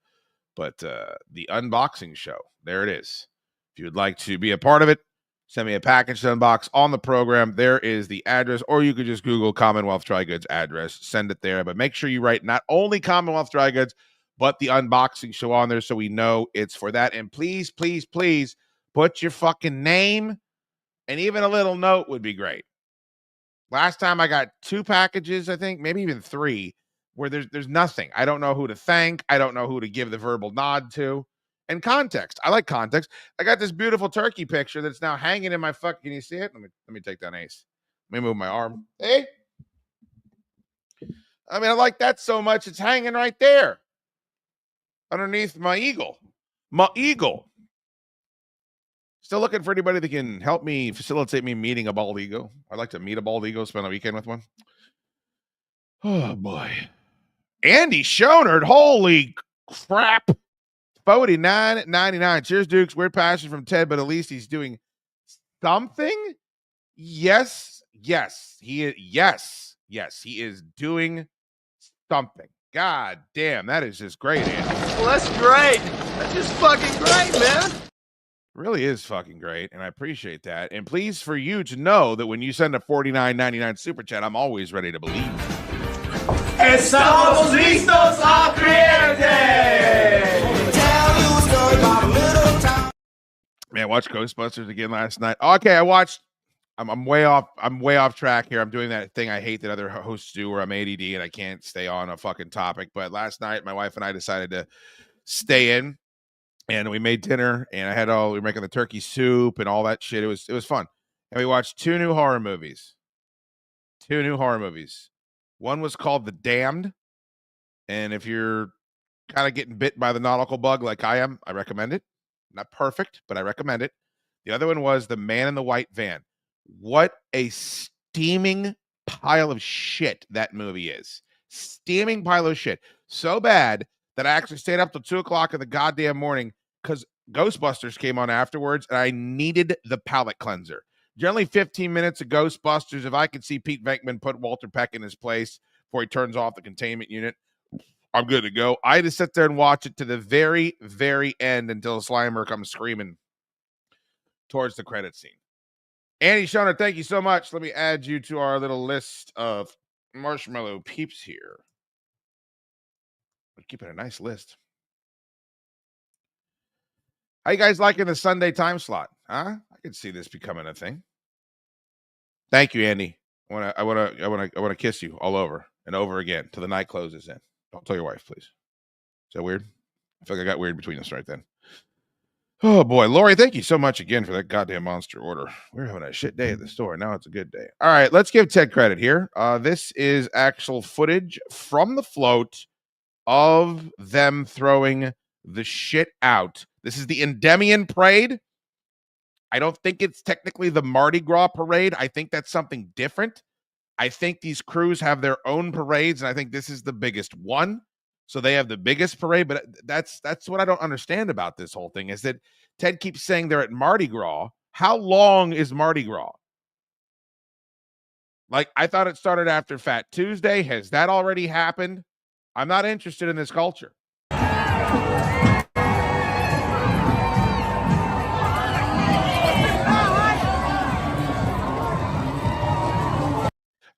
But the unboxing show, there it is. If you would like to be a part of it, send me a package to unbox on the program. There is the address, or you could just Google Commonwealth Dry Goods address, send it there. But make sure you write not only Commonwealth Dry Goods, but the unboxing show on there so we know it's for that. And please, please, please put your fucking name, and even a little note would be great. Last time I got 2 packages, I think, maybe even 3, where there's nothing. I don't know who to thank. I don't know who to give the verbal nod to. And context. I like context. I got this beautiful turkey picture that's now hanging in my fuck. Can you see it? Let me take down Ace. Let me move my arm. Hey. I mean, I like that so much. It's hanging right there underneath my eagle. My eagle. Still looking for anybody that can help me facilitate me meeting a bald eagle. I'd like to meet a bald eagle, spend a weekend with one. Oh, boy. Andy Schonert. Holy crap. $49.99. Cheers, Dukes. Weird passion from Ted, but at least he's doing something. Yes. He is doing something. God damn, that is just great, Andy. Well, that's great. That's just fucking great, man. Really is fucking great, and I appreciate that. And please, for you to know that when you send a $49.99 super chat, I'm always ready to believe. Estamos listos a creerte. Man, watch Ghostbusters again last night. Okay, I'm way off track here. I'm doing that thing I hate that other hosts do where I'm ADD and I can't stay on a fucking topic. But last night, my wife and I decided to stay in, and we made dinner, and we were making the turkey soup and all that shit. It was fun. And we watched 2 new horror movies. One was called The Damned. And if you're kind of getting bit by the nautical bug like I am, I recommend it. Not perfect, but I recommend it. The other one was The Man in the White Van. What a steaming pile of shit that movie is. Steaming pile of shit. So bad that I actually stayed up till 2:00 in the goddamn morning because Ghostbusters came on afterwards, and I needed the palate cleanser. Generally 15 minutes of Ghostbusters. If I could see Pete Venkman put Walter Peck in his place before he turns off the containment unit, I'm good to go. I had to sit there and watch it to the very, very end until Slimer comes screaming towards the credit scene. Andy Schoner, thank you so much. Let me add you to our little list of marshmallow peeps here. We're keeping a nice list. How you guys liking the Sunday time slot? Huh? I could see this becoming a thing. Thank you, Andy. I want to kiss you all over and over again till the night closes in. Don't tell your wife, please. Is that weird? I feel like I got weird between us right then. Oh, boy. Lori, thank you so much again for that goddamn monster order. We're having a shit day at the store. Now it's a good day. All right, let's give Ted credit here. This is actual footage from the float of them throwing the shit out. This is the Endymion Parade. I don't think it's technically the Mardi Gras Parade. I think that's something different. I think these crews have their own parades, and I think this is the biggest one. So they have the biggest parade, but that's what I don't understand about this whole thing is that Ted keeps saying they're at Mardi Gras. How long is Mardi Gras? Like, I thought it started after Fat Tuesday. Has that already happened? I'm not interested in this culture.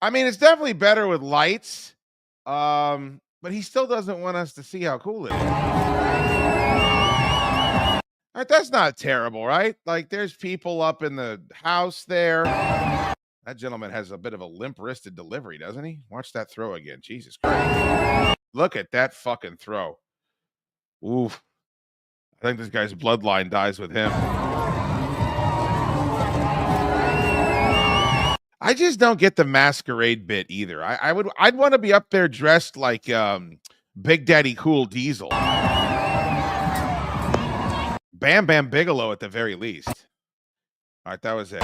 I mean, it's definitely better with lights, but he still doesn't want us to see how cool it is. All right, that's not terrible, right? Like, there's people up in the house there. That gentleman has a bit of a limp-wristed delivery, doesn't he? Watch that throw again. Jesus Christ. Look at that fucking throw. Oof. I think this guy's bloodline dies with him. I just don't get the masquerade bit either. I'd want to be up there dressed like Big Daddy Cool Diesel. Bam Bam Bigelow at the very least. All right, that was it.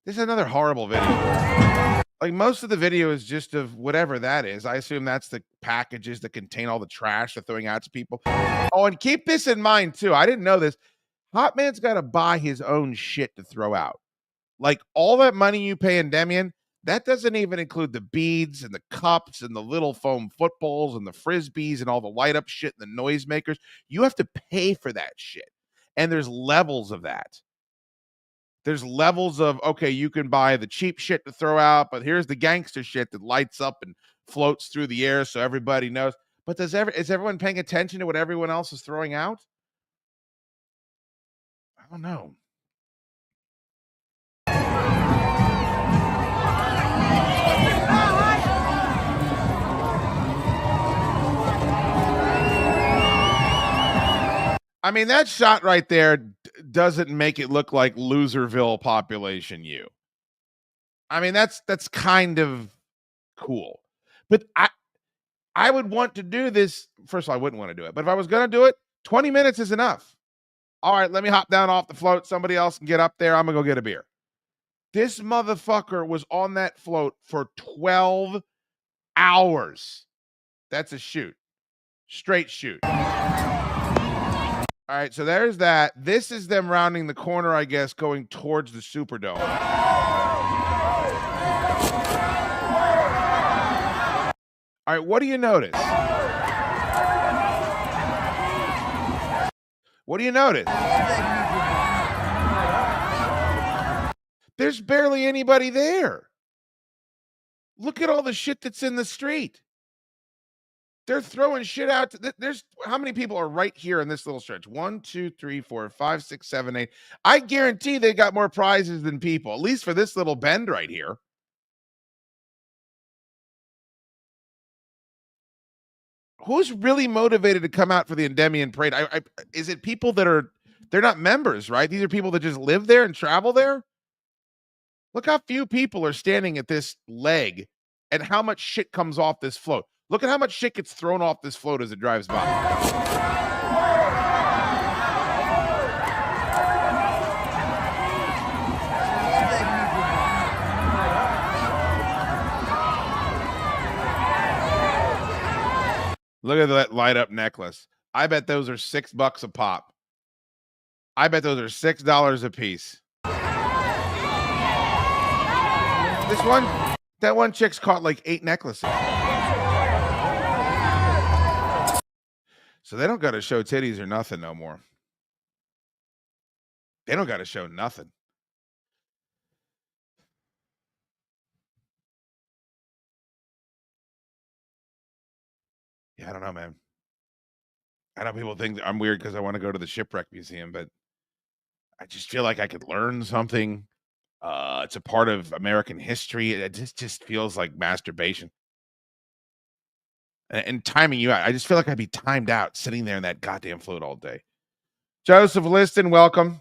This is another horrible video. Like, most of the video is just of whatever that is. I assume that's the packages that contain all the trash they're throwing out to people. Oh, and keep this in mind, too. I didn't know this. Hot Man's got to buy his own shit to throw out. Like, all that money you pay Endymion, that doesn't even include the beads and the cups and the little foam footballs and the frisbees and all the light up shit and the noisemakers. You have to pay for that shit. And there's levels of that. There's levels of, okay, you can buy the cheap shit to throw out, but here's the gangster shit that lights up and floats through the air so everybody knows. But is everyone paying attention to what everyone else is throwing out? I don't know. I mean, that shot right there doesn't make it look like Loserville Population U. I mean, that's kind of cool. But I would want to do this. First of all, I wouldn't want to do it. But if I was going to do it, 20 minutes is enough. All right, let me hop down off the float. Somebody else can get up there. I'm going to go get a beer. This motherfucker was on that float for 12 hours. That's a shoot. Straight shoot. All right, so there's that. This is them rounding the corner, I guess, going towards the Superdome. All right, what do you notice? What do you notice? There's barely anybody there. Look at all the shit that's in the street. They're throwing shit out. There's how many people are right here in this little stretch? 1, 2, 3, 4, 5, 6, 7, 8. I guarantee they got more prizes than people, at least for this little bend right here. Who's really motivated to come out for the Endymion Parade? Is it people that they're not members, right? These are people that just live there and travel there. Look how few people are standing at this leg and how much shit comes off this float. Look at how much shit gets thrown off this float as it drives by. Look at that light up necklace. I bet those are $6 a pop. I bet those are $6 a piece. That one chick's caught like 8 necklaces. So they don't got to show titties or nothing no more. They don't got to show nothing. Yeah, I don't know, man. I know people think that I'm weird because I want to go to the Shipwreck Museum, but I just feel like I could learn something. It's a part of American history. It just feels like masturbation. And timing you out. I just feel like I'd be timed out sitting there in that goddamn float all day. Joseph Liston, welcome.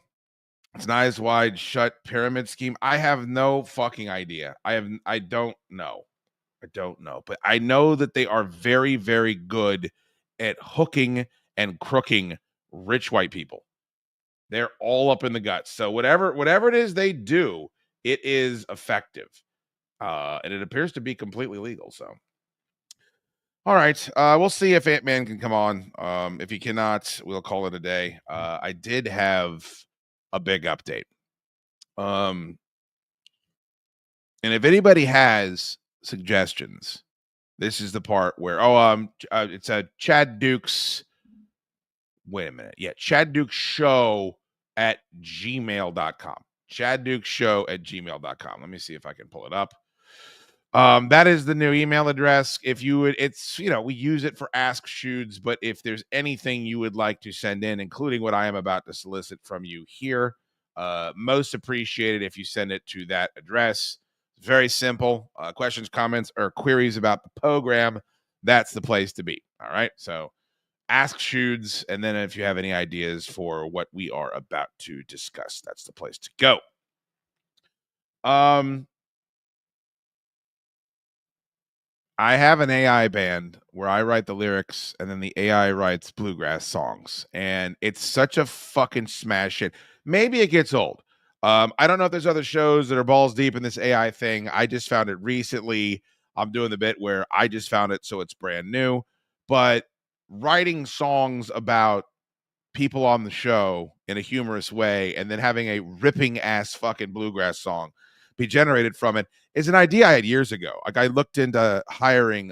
It's an eyes wide shut pyramid scheme. I have no fucking idea. I don't know. But I know that they are very, very good at hooking and crooking rich white people. They're all up in the guts. So whatever it is they do, it is effective. And it appears to be completely legal. So, all right. We'll see if Ant-Man can come on. If he cannot, we'll call it a day. I did have a big update. And if anybody has suggestions, this is the part where it's a chaddukes. Wait a minute. Yeah, chaddukesshow at gmail.com. chaddukesshow at gmail.com. Let me see if I can pull it up. That is the new email address. If you would, it's, we use it for ask shoots, but if there's anything you would like to send in, including what I am about to solicit from you here, most appreciated if you send it to that address. It's very simple. Questions, comments, or queries about the program, that's the place to be. All right. So ask shoots, and then if you have any ideas for what we are about to discuss, that's the place to go. I have an AI band where I write the lyrics and then the AI writes bluegrass songs. And it's such a fucking smash hit. Maybe it gets old. I don't know if there's other shows that are balls deep in this AI thing. I just found it recently. I'm doing the bit where I just found it, so it's brand new. But writing songs about people on the show in a humorous way and then having a ripping ass fucking bluegrass song be generated from it is an idea I had years ago. Like I looked into hiring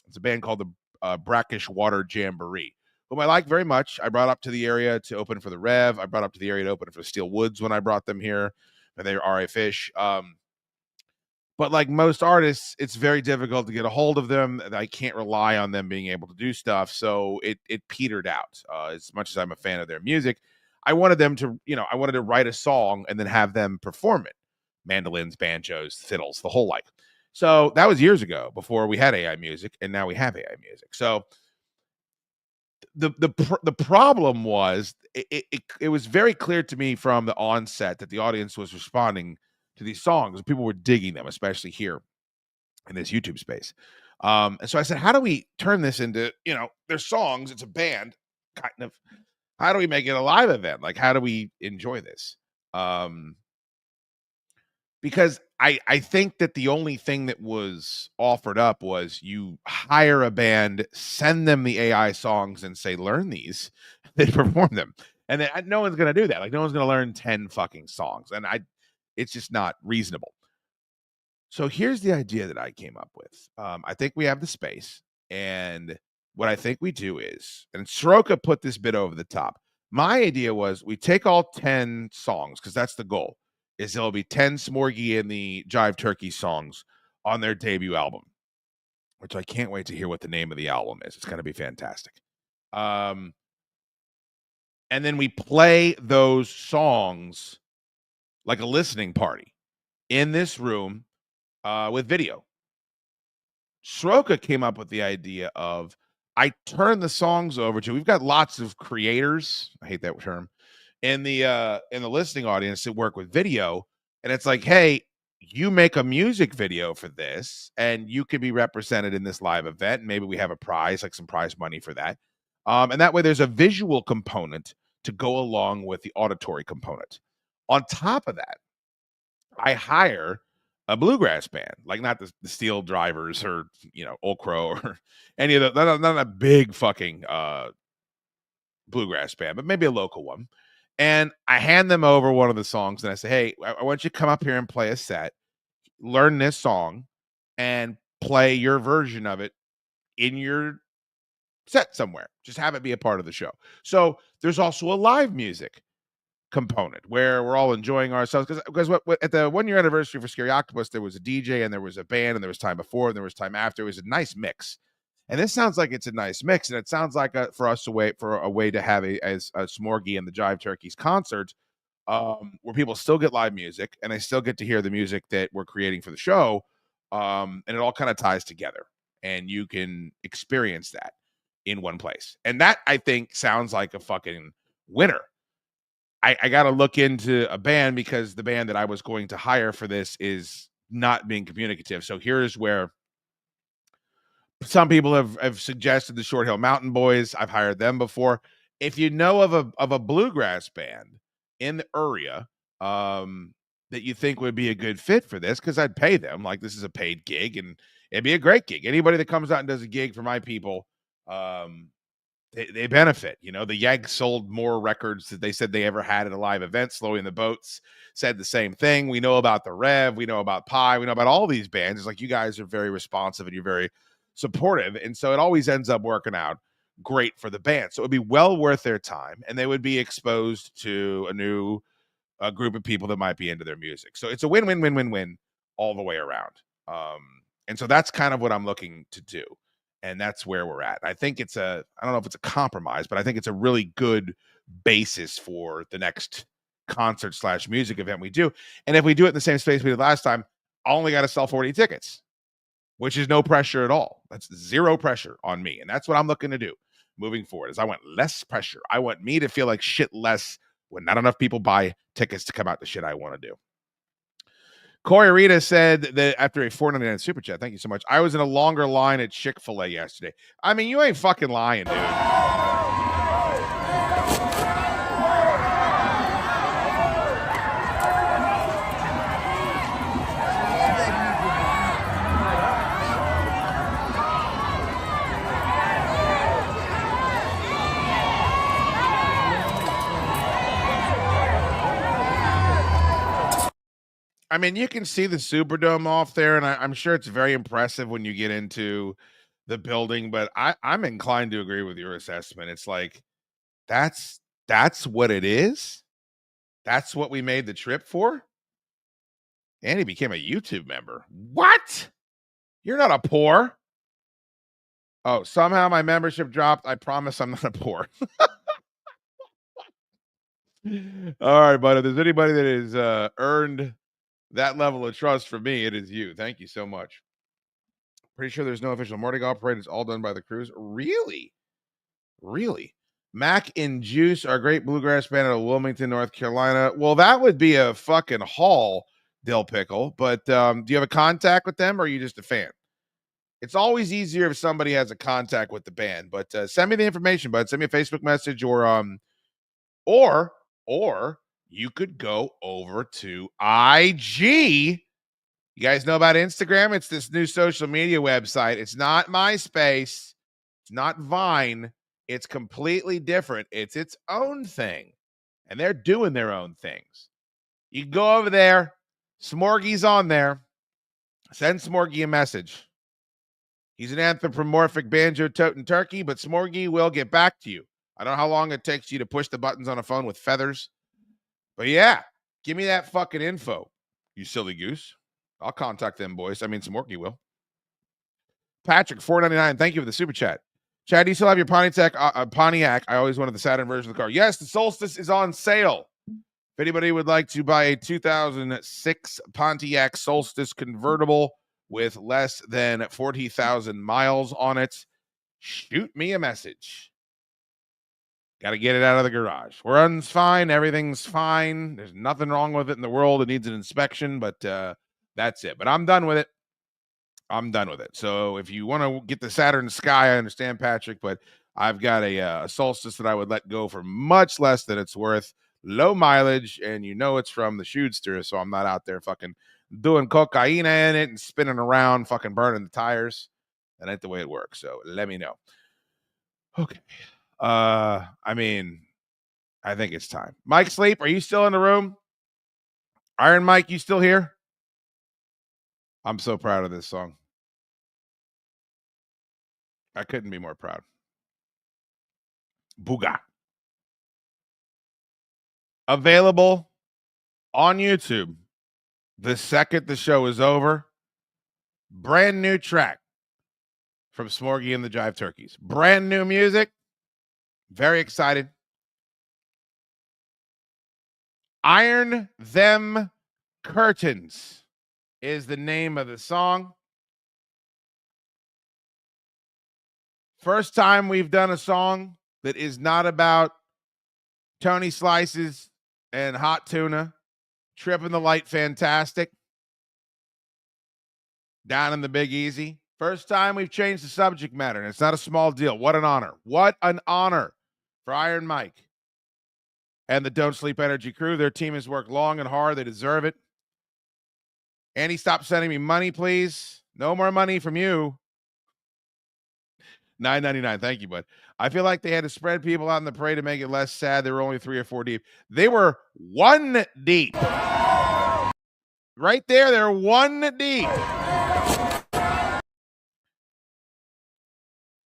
it's a band called the Brackish Water Jamboree, whom I like very much. I brought up to the area to open for the Rev. I brought up to the area to open for Steel Woods when I brought them here. and they are a fish. But like most artists, it's very difficult to get a hold of them. I can't rely on them being able to do stuff, so it petered out. As much as I'm a fan of their music, I wanted them to, I wanted to write a song and then have them perform it. Mandolins, banjos, fiddles, the whole like. So that was years ago before we had AI music, and now we have AI music. So the problem was it was very clear to me from the onset that the audience was responding to these songs. People were digging them, especially here in this YouTube space. And so I said, how do we turn this into, their songs? It's a band, kind of. How do we make it a live event? Like, how do we enjoy this? Because I think that the only thing that was offered up was you hire a band, send them the AI songs, and say, learn these. They perform them. And then no one's going to do that. Like, no one's going to learn 10 fucking songs. And it's just not reasonable. So here's the idea that I came up with. I think we have the space. And what I think we do is, and Soroka put this bit over the top. My idea was we take all 10 songs, because that's the goal, is there'll be 10 Smorgy and the Jive Turkey songs on their debut album, which I can't wait to hear what the name of the album is. It's going to be fantastic. And then we play those songs like a listening party in this room with video. Soroka came up with the idea of, I turn the songs over to, we've got lots of creators, I hate that term, in the listening audience that work with video, and it's like, hey, you make a music video for this and you can be represented in this live event, and maybe we have a prize, like some prize money for that, and that way there's a visual component to go along with the auditory component. On top of that, I hire a bluegrass band, like not the Steel Drivers or Old Crow or any of the, not a big fucking bluegrass band, but maybe a local one. And I hand them over one of the songs, and I say, hey, I want you to come up here and play a set, learn this song, and play your version of it in your set somewhere. Just have it be a part of the show. So there's also a live music component where we're all enjoying ourselves, because what at the 1 year anniversary for Scary Octopus, there was a DJ and there was a band and there was time before and there was time after. It was a nice mix, and this sounds like it's a nice mix, and it sounds like for us to wait for a way to have a Smorgy and the Jive Turkeys concert, where people still get live music and they still get to hear the music that we're creating for the show, and it all kind of ties together, and you can experience that in one place. And that, I think, sounds like a fucking winner. I got to look into a band, because the band that I was going to hire for this is not being communicative. So here's where some people have suggested the Short Hill Mountain Boys. I've hired them before. If you know of a bluegrass band in the area that you think would be a good fit for this, because I'd pay them, like this is a paid gig and it'd be a great gig. Anybody that comes out and does a gig for my people, they benefit. The Yanks sold more records than they said they ever had at a live event. Slowing in the Boats said the same thing. We know about the Rev. We know about Pie. We know about all these bands. It's like, you guys are very responsive and you're very supportive. And so it always ends up working out great for the band. So it would be well worth their time, and they would be exposed to a new group of people that might be into their music. So it's a win-win-win-win-win all the way around. And so that's kind of what I'm looking to do. And that's where we're at. I think I don't know if it's a compromise, but I think it's a really good basis for the next concert/music event we do. And if we do it in the same space we did last time, I only got to sell 40 tickets, which is no pressure at all. That's zero pressure on me. And that's what I'm looking to do moving forward, is I want less pressure. I want me to feel like shit less when not enough people buy tickets to come out the shit I want to do. Corey Rita said that after a $4.99 super chat, thank you so much, I was in a longer line at Chick-fil-A yesterday. I mean, you ain't fucking lying, dude. I mean, you can see the Superdome off there, and I'm sure it's very impressive when you get into the building, but I'm inclined to agree with your assessment. It's like, that's what it is? That's what we made the trip for? And he became a YouTube member. What? You're not a poor. Oh, somehow my membership dropped. I promise I'm not a poor. All right, but if there's anybody that has earned that level of trust from me, it is you. Thank you so much. Pretty sure there's no official Mardi Gras parade. It's all done by the crews. Really? Really? Mac and Juice are a great bluegrass band out of Wilmington, North Carolina. Well, that would be a fucking haul, Dill Pickle. But do you have a contact with them, or are you just a fan? It's always easier if somebody has a contact with the band. But send me the information, bud. Send me a Facebook message, or you could go over to IG. You guys know about Instagram? It's this new social media website. It's not MySpace. It's not Vine. It's completely different. It's its own thing. And they're doing their own things. You can go over there. Smorgy's on there. Send Smorgy a message. He's an anthropomorphic banjo-toting turkey, but Smorgy will get back to you. I don't know how long it takes you to push the buttons on a phone with feathers. But yeah, give me that fucking info, you silly goose. I'll contact them, boys. I mean, Smorgy will. Patrick, $4.99. Thank you for the super chat. Chad, do you still have your Pontiac? I always wanted the Saturn version of the car. Yes, the Solstice is on sale. If anybody would like to buy a 2006 Pontiac Solstice convertible with less than 40,000 miles on it, shoot me a message. Got to get it out of the garage. Runs fine. Everything's fine. There's nothing wrong with it in the world. It needs an inspection, but that's it. But I'm done with it. So if you want to get the Saturn Sky, I understand, Patrick, but I've got a Solstice that I would let go for much less than it's worth. Low mileage, and you know it's from the Shootster, so I'm not out there fucking doing cocaine in it and spinning around, fucking burning the tires. That ain't the way it works, so let me know. Okay. I mean, I think it's time. Mike Sleep, are you still in the room? Iron Mike, you still here? I'm so proud of this song. I couldn't be more proud. Booga. Available on YouTube the second the show is over. Brand new track from Smorgy and the Jive Turkeys. Brand new music. Very excited. Iron Them Curtains is the name of the song. First time we've done a song that is not about Tony Slices and hot tuna, tripping the light fantastic, down in the Big Easy. First time we've changed the subject matter, and it's not a small deal. What an honor. What an honor for Iron Mike and the Don't Sleep Energy crew. Their team has worked long and hard. They deserve it. Andy, stop sending me money, please. No more money from you. $9.99. Thank you, bud. I feel like they had to spread people out in the parade to make it less sad. They were only 3 or 4 deep. They were 1 deep. Right there, they're 1 deep.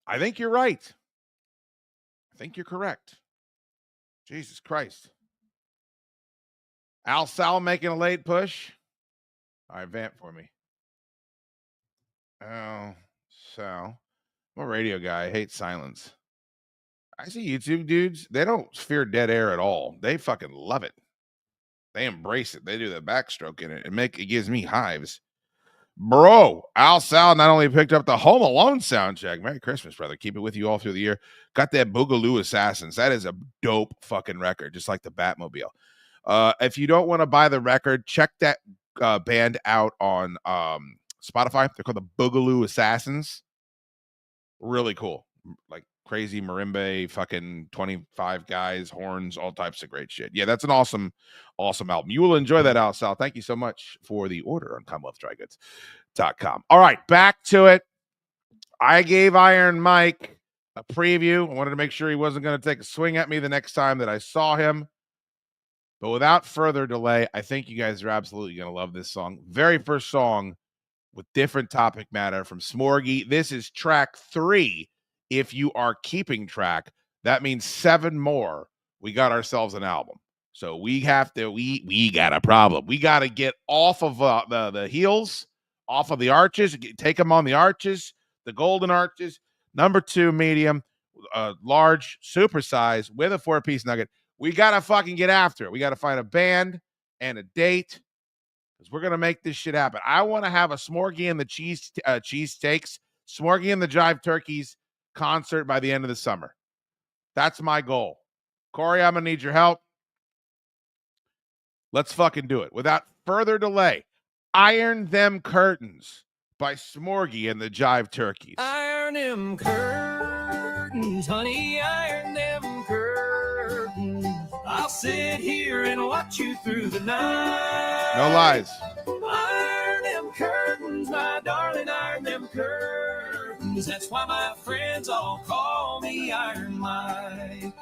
I think you're right. I think you're correct. Jesus Christ. Al Sal making a late push. All right, vamp for me. Oh, Sal. I'm a radio guy. I hate silence. I see YouTube dudes. They don't fear dead air at all. They fucking love it. They embrace it. They do the backstroke in it. It gives me hives. Bro, Al Sal not only picked up the Home Alone soundtrack. Merry Christmas, brother. Keep it with you all through the year. Got that Boogaloo Assassins. That is a dope fucking record, just like the Batmobile. If you don't want to buy the record, check that band out on Spotify. They're called the Boogaloo Assassins. Really cool. Like crazy marimba, fucking 25 guys, horns, all types of great shit. Yeah, that's an awesome album. You will enjoy that, Al Sal. Thank you so much for the order on CommonwealthDryGoods.com. All right, back to it. I gave Iron Mike a preview. I wanted to make sure he wasn't going to take a swing at me the next time that I saw him. But without further delay, I think you guys are absolutely going to love this song. Very first song with different topic matter from Smorgy. This is track 3. If you are keeping track, that means 7 more. We got ourselves an album. So we got a problem. We got to get off of the heels, off of the arches, take them on the arches, the golden arches. Number 2, medium, large, super size with a 4-piece nugget. We got to fucking get after it. We got to find a band and a date because we're going to make this shit happen. I want to have a Smorgy and the cheese steaks, Smorgy and the Jive Turkeys concert by the end of the summer. That's my goal. Corey, I'm going to need your help. Let's fucking do it. Without further delay, Iron Them Curtains by Smorgy and the Jive Turkeys. Iron them curtains, honey, iron them curtains. I'll sit here and watch you through the night. No lies. Iron them curtains, my darling, iron them curtains. That's why my friends all call me Iron Mike.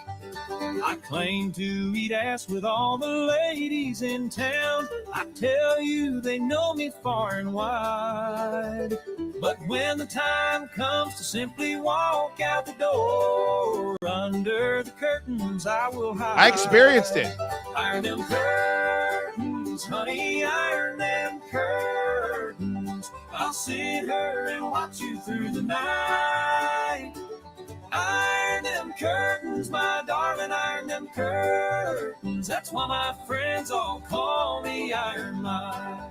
I claim to eat ass with all the ladies in town. I tell you, they know me far and wide. But when the time comes to simply walk out the door, under the curtains I will hide. I experienced it. Iron them curtains, honey, iron them curtains. I'll sit here and watch you through the night. Iron them curtains, my darling, iron them curtains. That's why my friends all call me Iron Mike.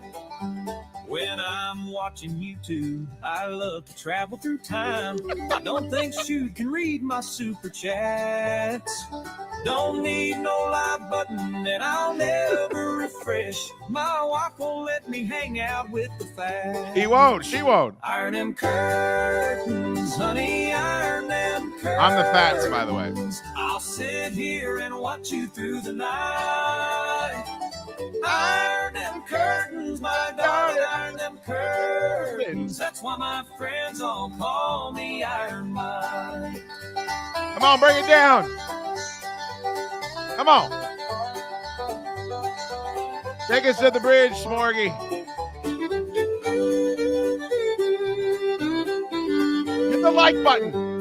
When I'm watching you two, I love to travel through time. I don't think Shoot can read my super chats. Don't need no live button and I'll never refresh. My wife won't let me hang out with the fat. He won't. She won't. Iron them curtains, honey, iron them curtains. I'm the fats, by the way. I'll sit here and watch you through the night. Iron them curtains, my darling, iron them curtains. That's why my friends all call me Iron Mike. Come on, bring it down. Come on. Take us to the bridge, Smorgy. Hit the like button.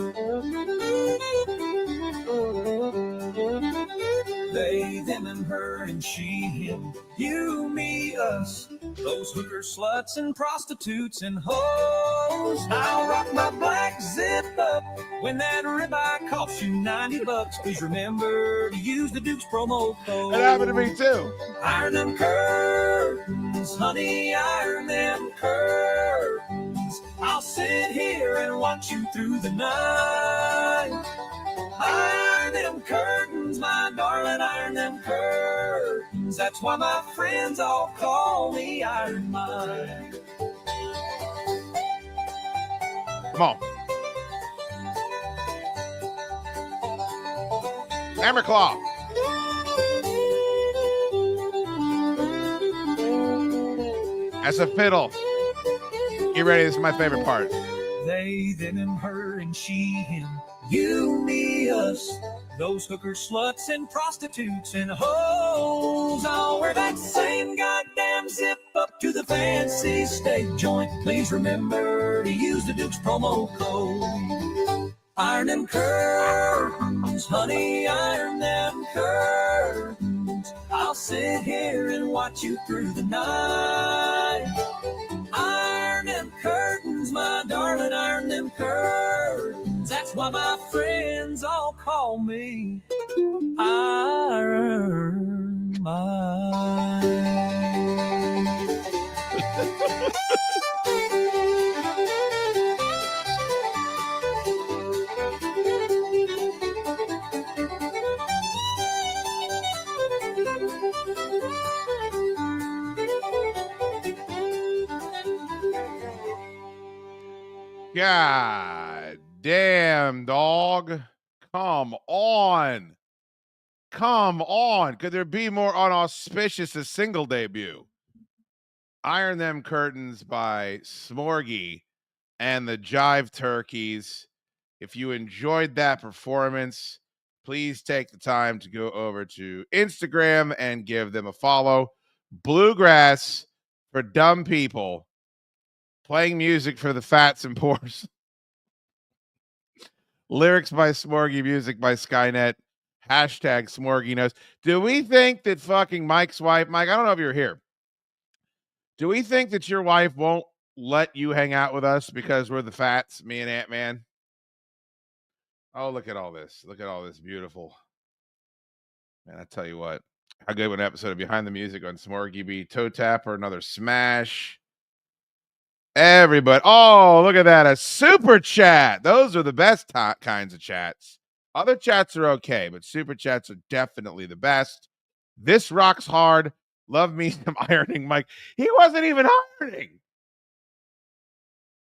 They, them, and her, and she, him, you, me, us. Those hookers, sluts, and prostitutes, and hoes. I'll rock my black zip up when that ribeye costs you $90. Please remember to use the Dukes promo code. It happened to me too. Iron them curtains, honey, iron them curtains. I'll sit here and watch you through the night. Iron them curtains, my darling, iron them curtains. That's why my friends all call me Iron Mike. Come on. Hammer claw. As a fiddle. Get ready, this is my favorite part. They, them, and her, and she, him, you, me, us. Those hookers, sluts, and prostitutes, and hoes. I'll wear that same goddamn zip up to the fancy steak joint. Please remember to use the Dukes promo code. Iron them curtains, honey, iron them curtains. I'll sit here and watch you through the night. Iron them curtains, my darling, iron them curtains. That's why my friends all call me Iron Mike. God damn, dog. Come on. Come on. Could there be more unauspicious a single debut? Iron Them Curtains by Smorgy and the Jive Turkeys. If you enjoyed that performance, please take the time to go over to Instagram and give them a follow. Bluegrass for dumb people. Playing music for the fats and poors. Lyrics by Smorgy, music by Skynet. Hashtag Smorgy knows. Do we think that fucking Mike's wife, Mike, I don't know if you're here. Do we think that your wife won't let you hang out with us because we're the fats, me and Ant-Man? Oh, look at all this. Look at all this beautiful. Man, I tell you what. How good an episode of Behind the Music on Smorgy be. Toe tap or another smash. Everybody. Oh, look at that. A super chat. Those are the best kinds of chats. Other chats are okay, but super chats are definitely the best. This rocks hard. Love me some ironing, Mike. He wasn't even ironing.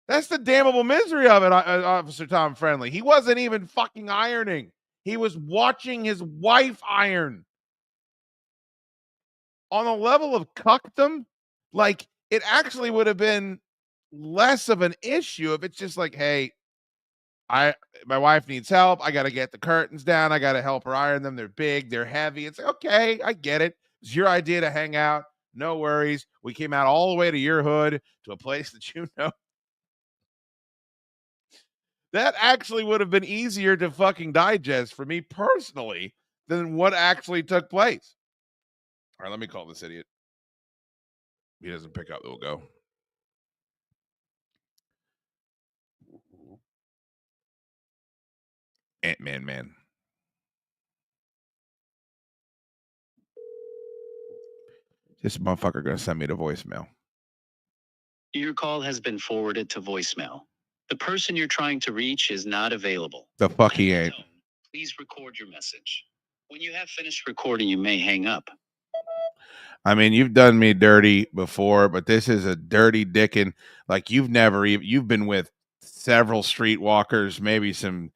That's the damnable misery of it, Officer Tom Friendly. He wasn't even fucking ironing. He was watching his wife iron. On a level of cuckdom, like, it actually would have been less of an issue if it's just like, hey, my wife needs help. I got to get the curtains down. I got to help her iron them. They're big. They're heavy. It's like, okay, I get it. It's your idea to hang out. No worries. We came out all the way to your hood, to a place that you know. That actually would have been easier to fucking digest for me personally than what actually took place. All right, let me call this idiot. He doesn't pick up, we'll go. Ant-Man, man. This motherfucker gonna send me the voicemail. Your call has been forwarded to voicemail. The person you're trying to reach is not available. The fuck he ain't. Please record your message. When you have finished recording, you may hang up. I mean, you've done me dirty before, but this is a dirty dickin'. Like, you've been with several streetwalkers, maybe some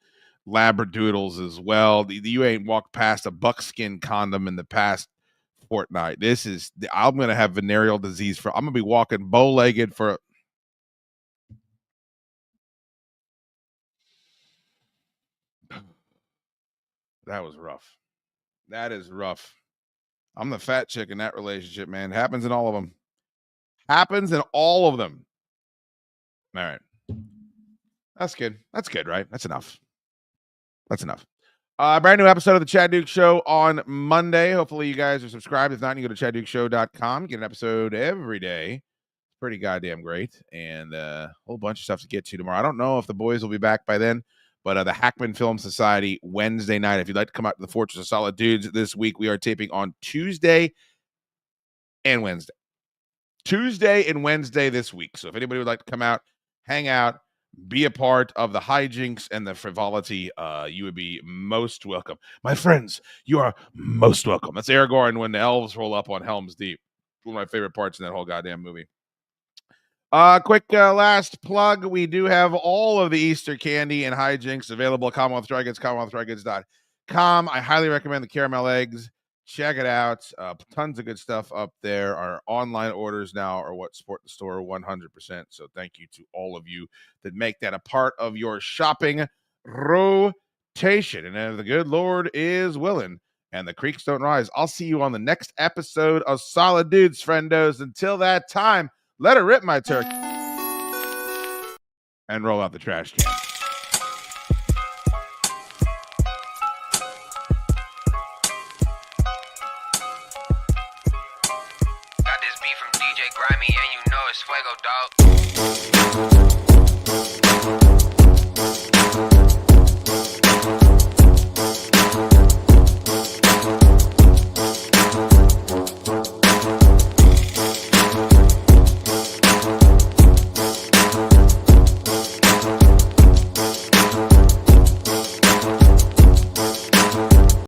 labradoodles as well. You ain't walked past a buckskin condom in the past fortnight. I'm going to have venereal disease I'm going to be walking bow-legged for That was rough. That is rough. I'm the fat chick in that relationship, man. Happens in all of them. Happens in all of them. All right. That's good. That's good, right? That's enough. That's enough. Brand new episode of the Chaddukes Show on Monday. Hopefully you guys are subscribed. If not, you go to chaddukesshow.com. Get an episode every day. Pretty goddamn great. And a whole bunch of stuff to get to tomorrow. I don't know if the boys will be back by then, but the Hackman Film Society Wednesday night. If you'd like to come out to the Fortress of Solid Dudes this week, we are taping on Tuesday and Wednesday. Tuesday and Wednesday this week. So if anybody would like to come out, hang out, be a part of the hijinks and the frivolity, you would be most welcome. My friends, you are most welcome. That's Aragorn when the elves roll up on Helm's Deep. One of my favorite parts in that whole goddamn movie. Quick last plug. We do have all of the Easter candy and hijinks available at Commonwealth Dry Goods, CommonwealthDryGoods.com. I highly recommend the caramel eggs. Check it out. Tons of good stuff up there. Our online orders now are what support the store 100%. So thank you to all of you that make that a part of your shopping rotation. And if the good Lord is willing and the creeks don't rise, I'll see you on the next episode of Solid Dudes, friendos. Until that time, let it rip, my turkey. And roll out the trash can. Got this beat from DJ Grimy, and you know it's fuego, dog.